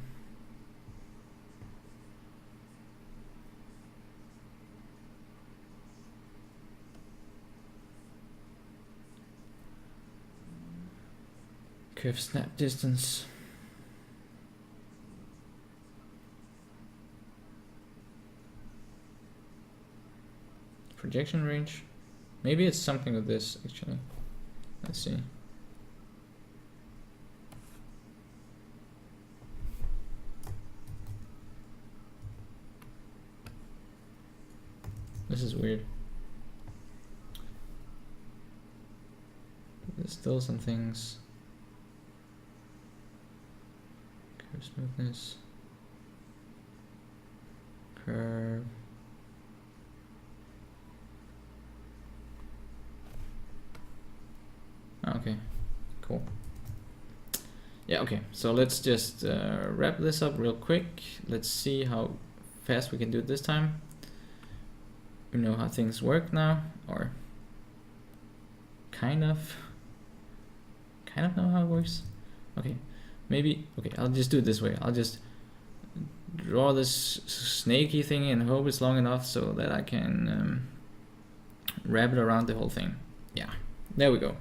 Curve snap distance. Projection range. Maybe it's something with this actually. Let's see. This is weird. There's still some things. Curve smoothness. Curve. Okay, cool. Yeah, okay, so let's just wrap this up real quick. Let's see how fast we can do it this time. We know how things work now, or kind of know how it works. Okay, maybe, okay, I'll just do it this way. I'll just draw this snaky thing and hope it's long enough so that I can wrap it around the whole thing. Yeah, there we go.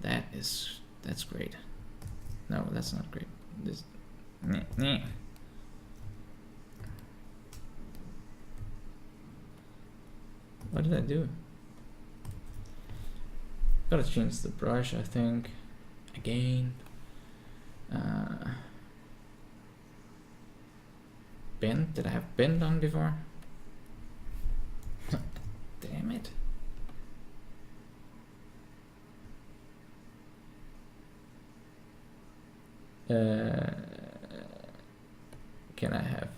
That's great. No, that's not great. This, What did I do? Gotta change the brush, I think. Again. Bend? Did I have bend on before? Damn it. Can I have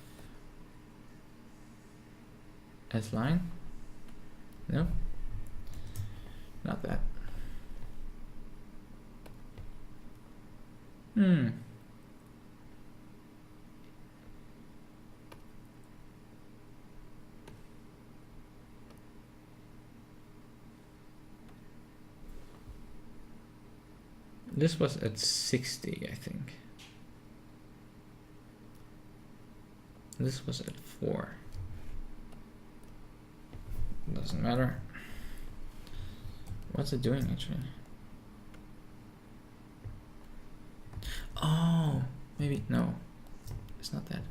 S-line? No? Not that. This was at 60, I think. This was at 4. Doesn't matter. What's it doing actually? Oh, maybe, no. It's not that.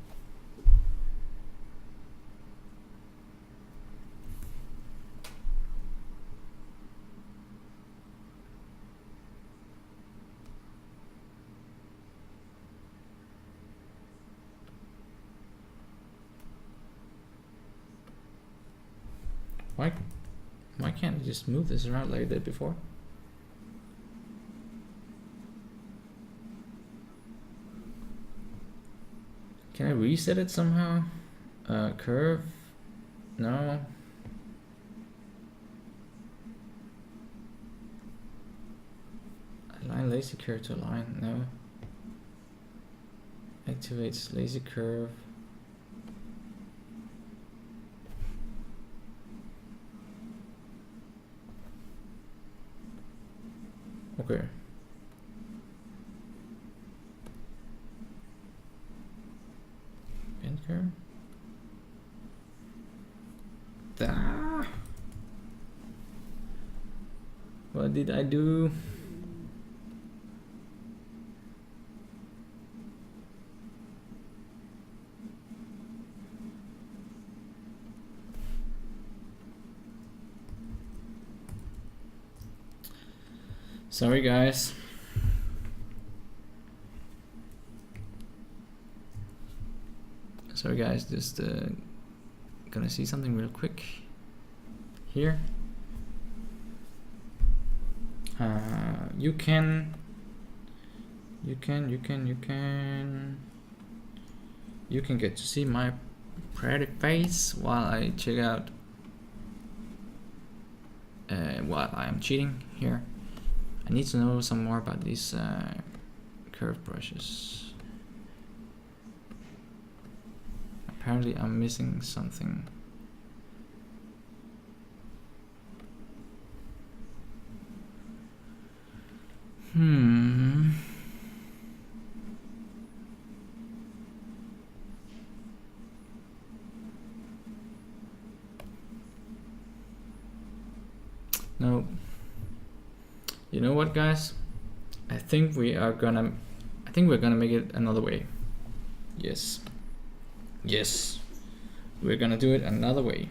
Why can't I just move this around like I did before? Can I reset it somehow? Curve? No. Align lazy curve to align? No. Activates lazy curve. Okay. Bend curve. Ah. What did I do? Sorry guys. Sorry guys, just gonna see something real quick here. You can get to see my pretty face while I check out while I am cheating here. I need to know some more about these curve brushes. Apparently I'm missing something. No. You know what, guys? I think we're gonna make it another way. Yes. Yes. We're gonna do it another way.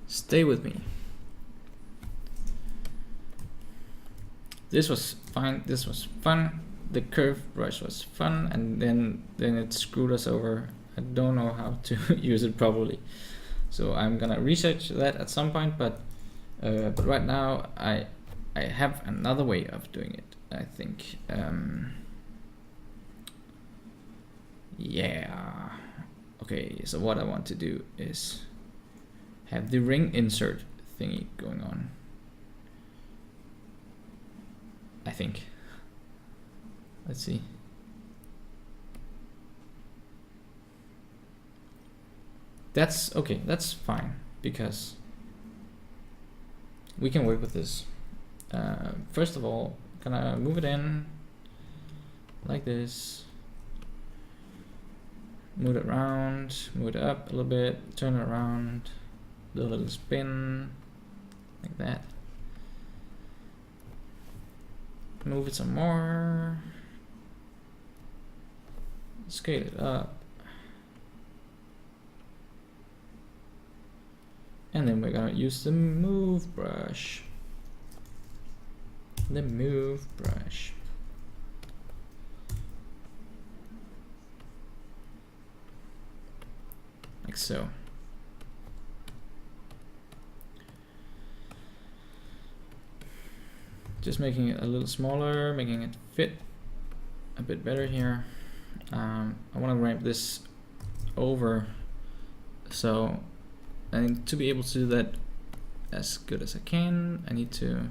Stay with me. This was fine. This was fun. the curve brush was fun, and then it screwed us over. I don't know how to use it properly, so I'm gonna research that at some point. But right now I have another way of doing it, I think. Yeah. Okay, so what I want to do is have the ring insert thingy going on, I think. Let's see. That's okay, that's fine, because we can work with this. First of all, gonna move it in like this. Move it around, move it up a little bit, turn it around, do a little spin, like that. Move it some more. Scale it up. And then we're gonna use the move brush. The move brush. Like so. Just making it a little smaller, making it fit a bit better here. I want to ramp this over, so and to be able to do that as good as I can, I need to,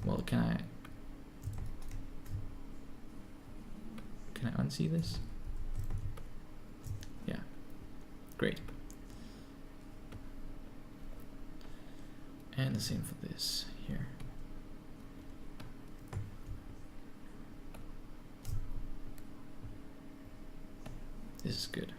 well, can I unsee this? Yeah, great. And the same for this here. This is good.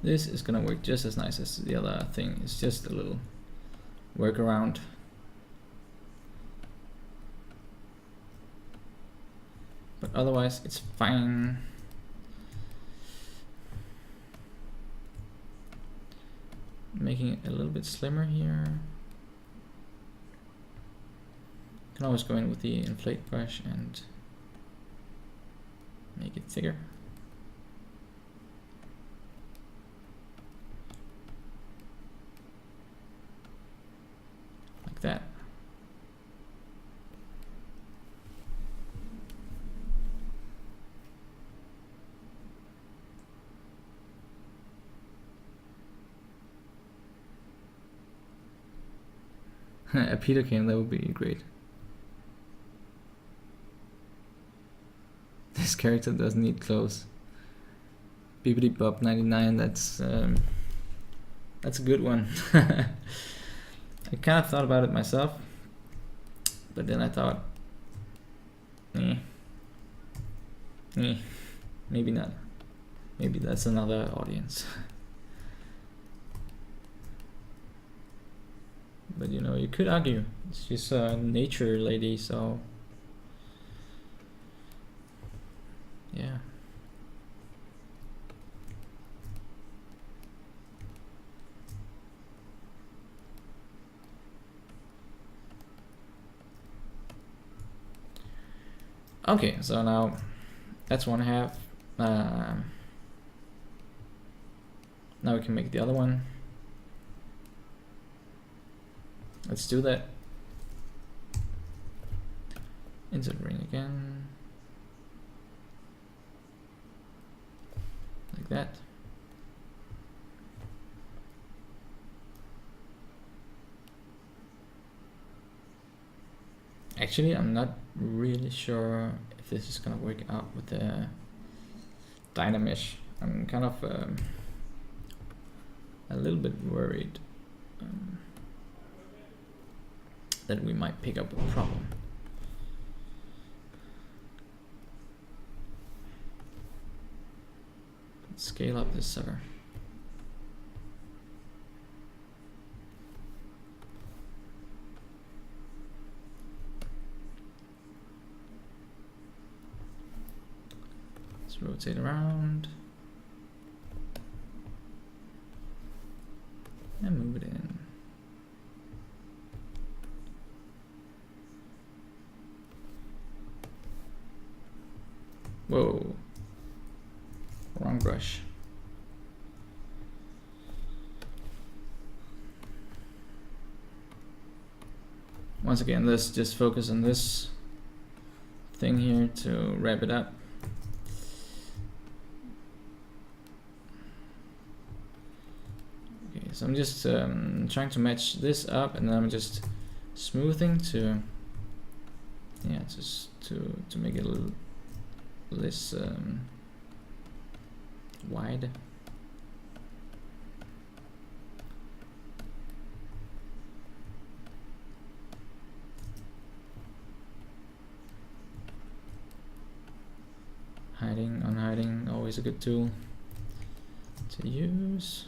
This is gonna work just as nice as the other thing. It's just a little workaround. But otherwise it's fine. Making it a little bit slimmer here. You can always go in with the inflate brush and make it thicker. That. A Peter can, that would be great. This character doesn't need clothes. Bibbidi Bob 99, that's a good one. I kind of thought about it myself, but then I thought, maybe not. Maybe that's another audience. But you know, you could argue she's a nature lady, so yeah. Okay, so now that's 1/2. Now we can make the other one. Let's do that. Insert ring again. Like that. Actually, I'm not really sure if this is gonna work out with the Dynamesh. I'm kind of a little bit worried that we might pick up a problem. scale up this sucker. Let's rotate around and move it in. Whoa, wrong brush. Once again, let's just focus on this thing here to wrap it up. Okay, so I'm just trying to match this up, and then I'm just smoothing to, yeah, just to make it a little less wide. Hiding, unhiding, always a good tool to use.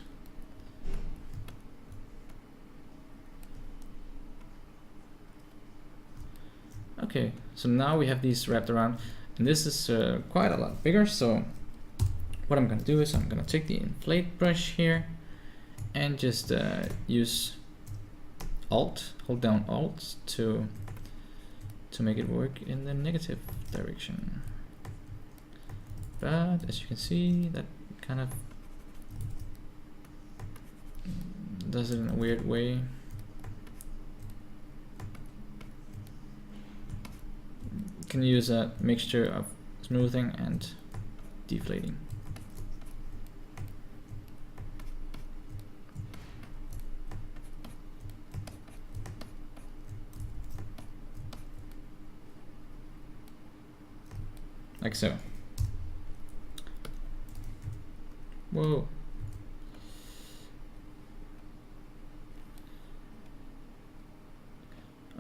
Okay, so now we have these wrapped around, and this is quite a lot bigger. So what I'm gonna do is I'm gonna take the inflate brush here and just use Alt, hold down Alt to make it work in the negative direction. But as you can see, that kind of does it in a weird way. You can use a mixture of smoothing and deflating. Like so. Whoa.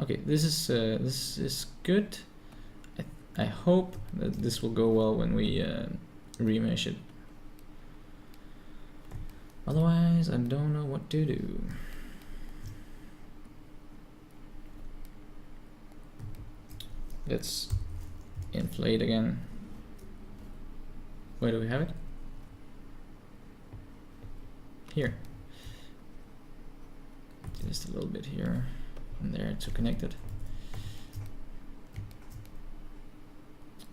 Okay, this is good. I hope that this will go well when we remesh it. Otherwise, I don't know what to do. Let's inflate again. Where do we have it? Here. Just a little bit here and there to connect it.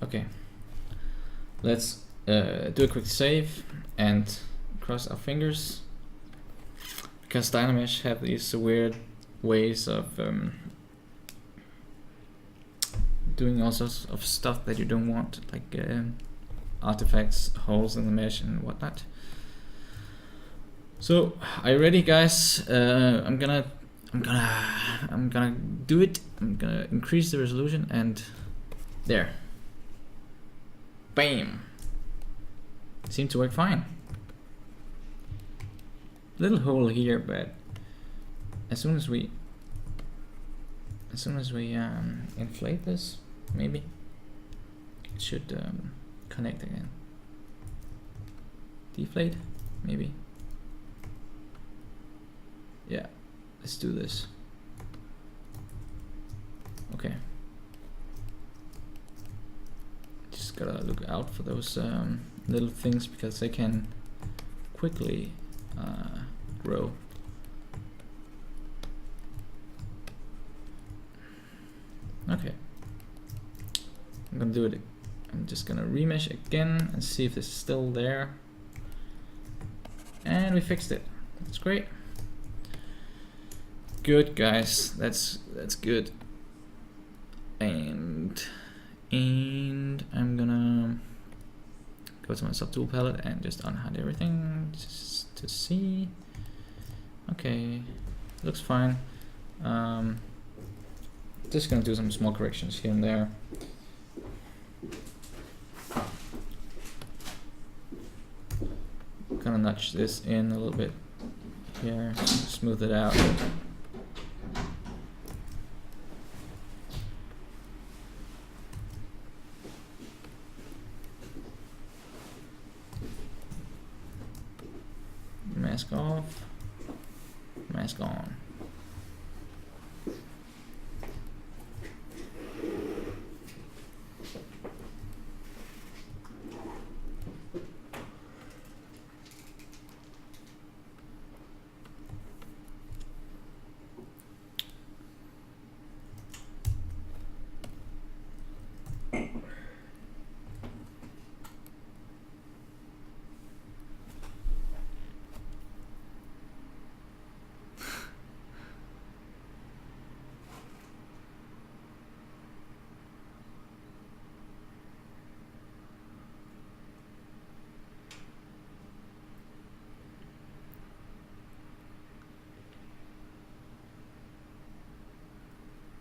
Okay, let's do a quick save and cross our fingers, because Dynamesh have these weird ways of doing all sorts of stuff that you don't want, like artifacts, holes in the mesh and whatnot. So are you ready, guys? I'm gonna do it. I'm gonna increase the resolution, and there. Bam! Seemed to work fine. Little hole here, but as soon as we inflate this, maybe it should connect again. Deflate, maybe. Yeah, let's do this. Okay. Just gotta look out for those little things, because they can quickly grow. Okay. I'm gonna do it. I'm just gonna remesh again and see if this is still there. And we fixed it. That's great. Good, guys. That's good. And I'm gonna go to my subtool palette and just unhide everything just to see. Okay, looks fine. Just gonna do some small corrections here and there. Gonna nudge this in a little bit here, smooth it out. Mask off. Mask on.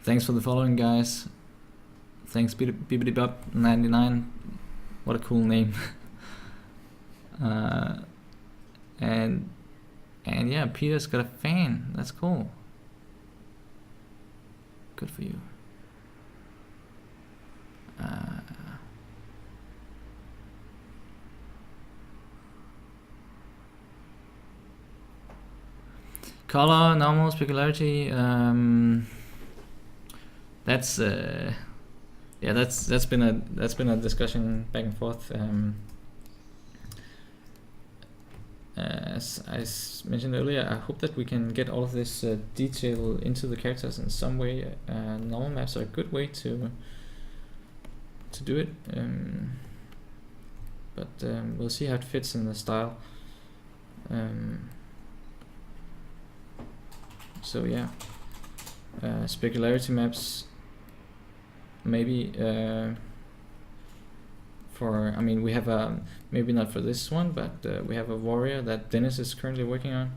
Thanks for the following, guys. Thanks, Bibbidi-Bob99. What a cool name. And yeah, Peter's got a fan. That's cool. Good for you. Color, normal, specularity. That's been a discussion back and forth. As I mentioned earlier, I hope that we can get all of this detail into the characters in some way. Normal maps are a good way to do it, but we'll see how it fits in the style. So yeah, specularity maps. Maybe I mean, we have a, maybe not for this one, but we have a warrior that Dennis is currently working on.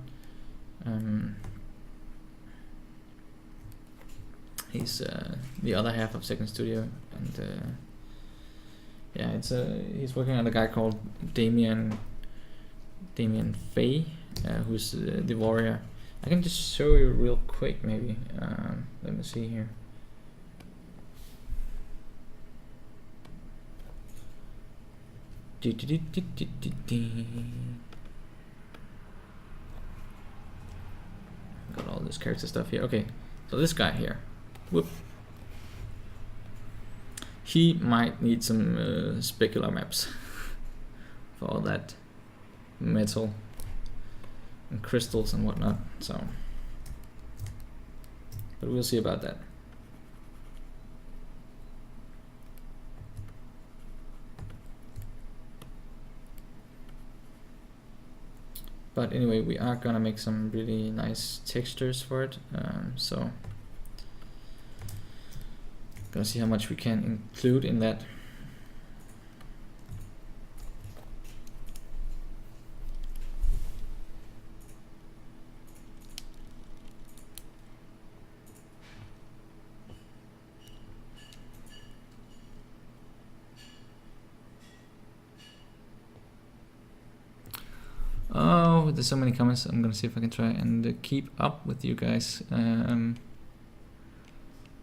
He's the other half of Second Studio, and yeah, he's working on a guy called Damien Fay, who's the warrior. I can just show you real quick, maybe. Let me see here. Got all this character stuff here. Okay, so this guy here, whoop, he might need some specular maps for all that metal and crystals and whatnot. So, but we'll see about that. But anyway, we are gonna make some really nice textures for it. So gonna see how much we can include in that. Oh, there's so many comments. I'm gonna see if I can try and keep up with you guys.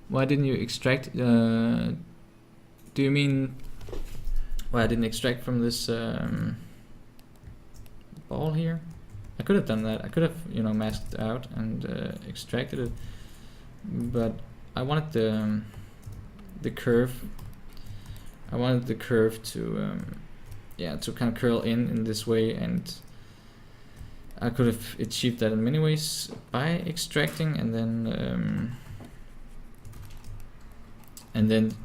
Why didn't you extract? Do you mean why I didn't extract from this ball here? I could have done that. I could have, masked it out and extracted it, but I wanted the curve. I wanted the curve to to kind of curl in this way, and I could have achieved that in many ways by extracting and then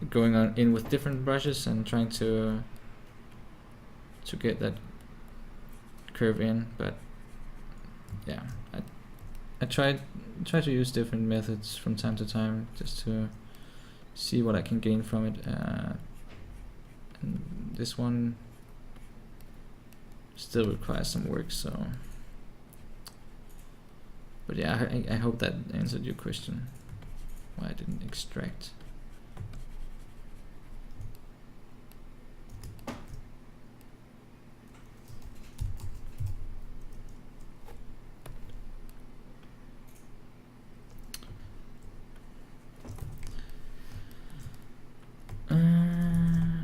going on in with different brushes and trying to get that curve in. But yeah, I try to use different methods from time to time just to see what I can gain from it. And this one still requires some work, so. But yeah, I hope that answered your question, why I didn't extract.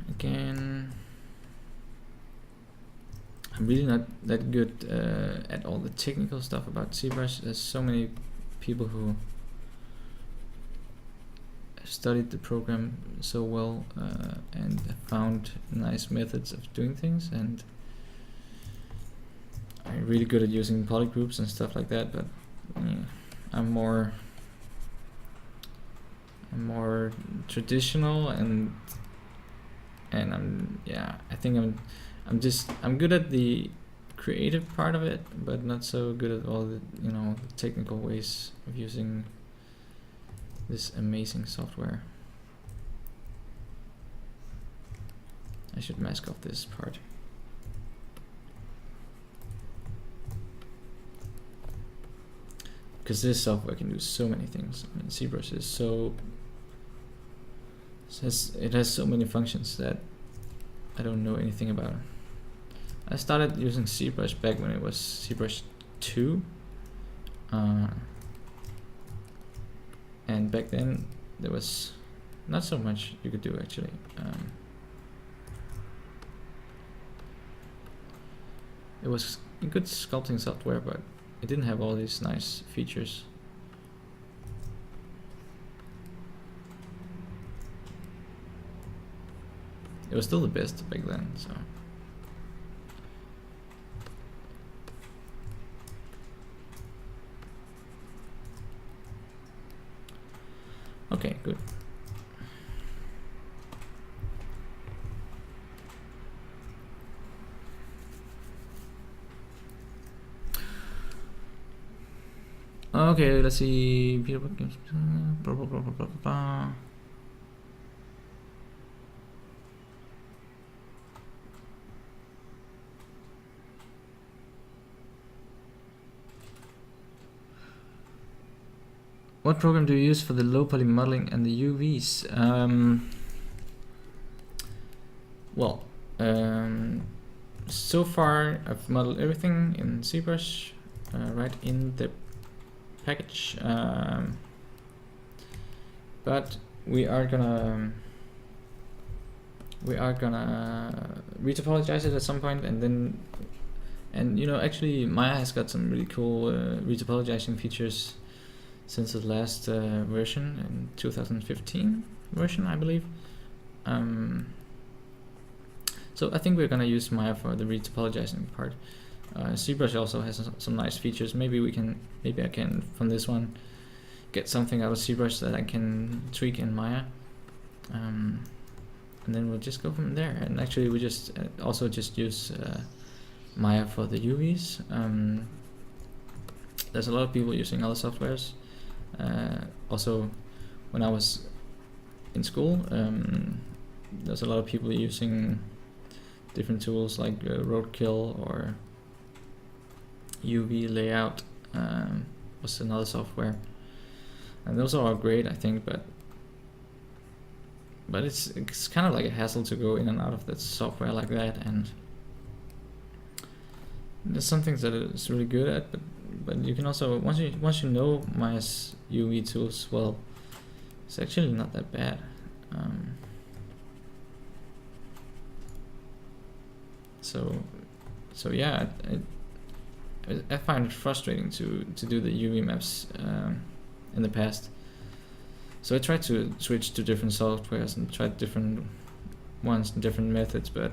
Again, I'm really not that good at all the technical stuff about ZBrush. There's so many people who studied the program so well and found nice methods of doing things, and I'm really good at using polygroups and stuff like that, but I'm more traditional, and I think I'm good at the creative part of it, but not so good at all the the technical ways of using this amazing software. I should mask off this part. Because this software can do so many things. I mean, ZBrush is it has so many functions that I don't know anything about. I started using ZBrush back when it was ZBrush 2. And back then there was not so much you could do actually. It was a good sculpting software, but it didn't have all these nice features. It was still the best back then, so. Okay, good. Okay, let's see. Blah, blah, blah, blah, blah, blah. What program do you use for the low poly modeling and the UVs? So far I've modeled everything in ZBrush right in the package, but we are gonna retopologize it at some point, and actually Maya has got some really cool retopologizing features since the last version in 2015 version, I believe. So I think we're gonna use Maya for the retopologizing part. ZBrush also has some nice features. Maybe I can from this one get something out of ZBrush that I can tweak in Maya, and then we'll just go from there. And actually, we just also use Maya for the UVs. There's a lot of people using other softwares. Also, when I was in school, there's a lot of people using different tools like Roadkill or UV Layout was another software, and those are all great, I think, but it's kind of like a hassle to go in and out of that software like that, and there's some things that it's really good at, but you can also once you know Maya's UV tools well, it's actually not that bad. So yeah, I find it frustrating to do the UV maps in the past. So I tried to switch to different softwares and tried different ones and different methods, but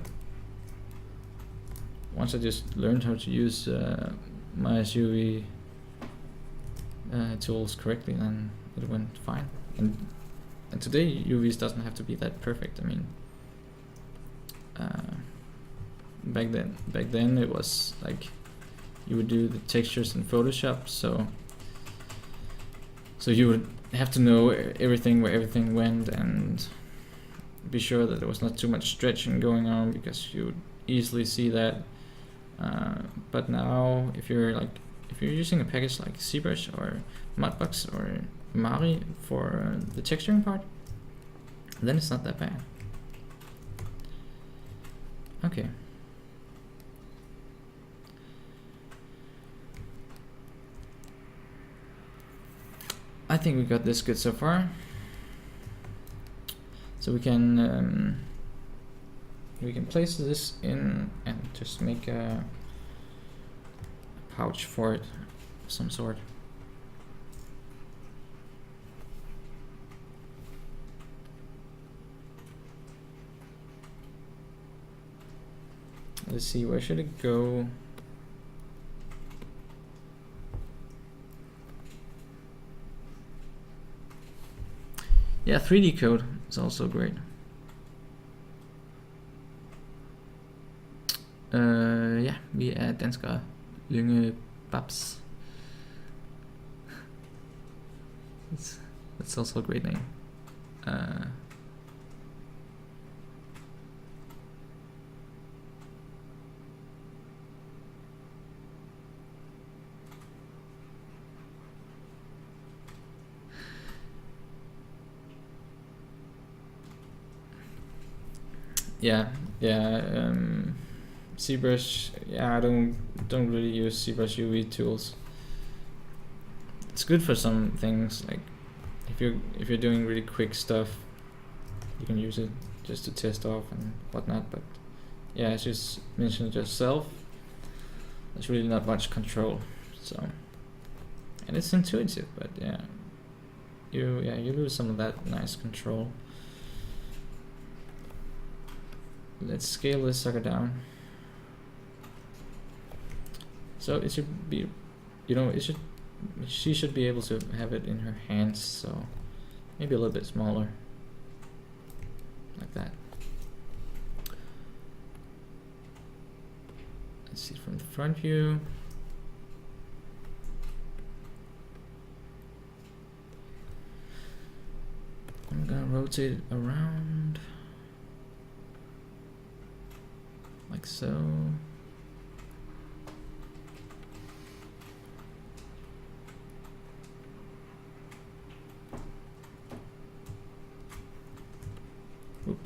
once I just learned how to use my UV tools correctly, then it went fine. And today UVs doesn't have to be that perfect. I mean, back then it was like you would do the textures in Photoshop, so you would have to know everything, where everything went, and be sure that there was not too much stretching going on, because you would easily see that. But now, if you're using a package like ZBrush or Mudbox or Mari for the texturing part, then it's not that bad. Okay. I think we got this good so far. So we can place this in and just make a pouch for it of some sort. Let's see, where should it go? Yeah, 3D code is also great. Ja, vi er danskere. Lynge Babs. That's also a great name. Yeah. ZBrush. Yeah, I don't really use ZBrush UV tools. It's good for some things, like if you're doing really quick stuff, you can use it just to test off and whatnot. But yeah, as you mentioned yourself, there's really not much control. So, and it's intuitive, but yeah, you lose some of that nice control. Let's scale this sucker down. So it should be, she should be able to have it in her hands, so maybe a little bit smaller, like that. Let's see it from the front view. I'm gonna rotate it around, like so. Oop.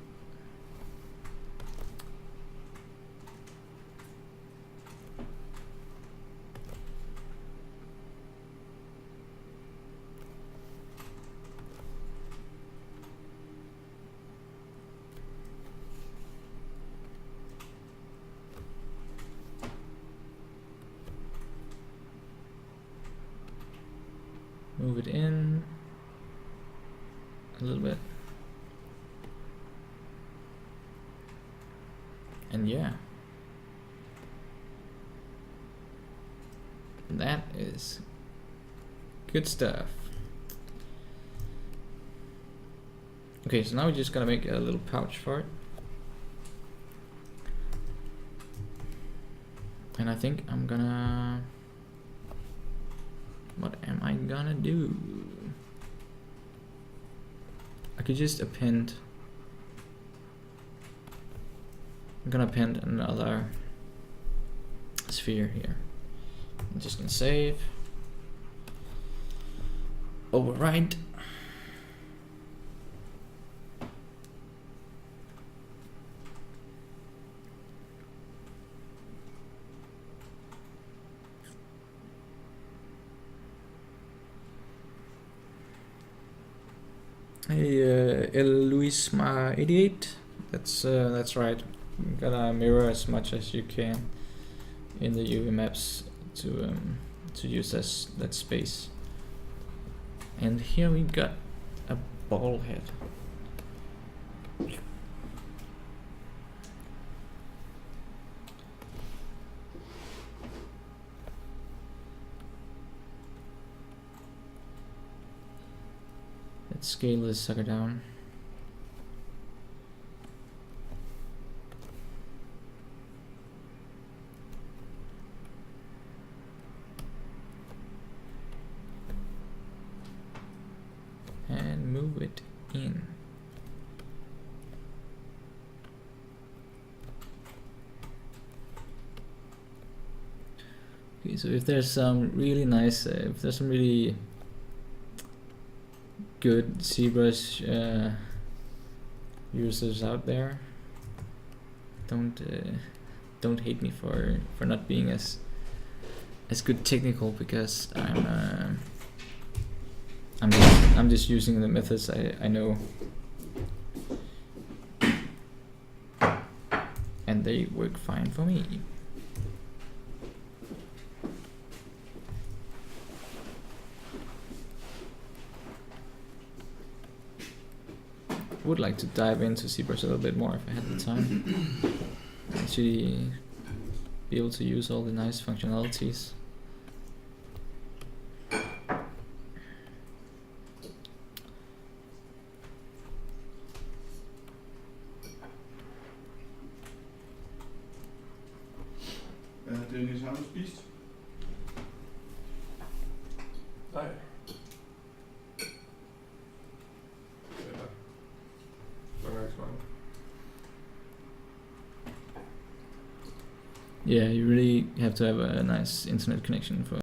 Move it in a little bit. And yeah, that is good stuff. Okay, so now we're just gonna make a little pouch for it. And I think I'm gonna, what am I gonna do? I could just append. I'm gonna append another sphere here. I'm just gonna save, override. Hey, Luisma88. That's right. You gotta mirror as much as you can in the UV maps to use that space. And here we got a ball head. Let's scale this sucker down. And move it in. Okay, so if there's some really nice, if there's some really good ZBrush users out there, don't hate me for not being as good technical, because I'm just using the methods I know, and they work fine for me. would like to dive into ZBrush a little bit more if I had the time. Actually be able to use all the nice functionalities. Dennis, har du spist? Nej. Eller, mange gange så mange. Yeah, you really have to have a nice internet connection for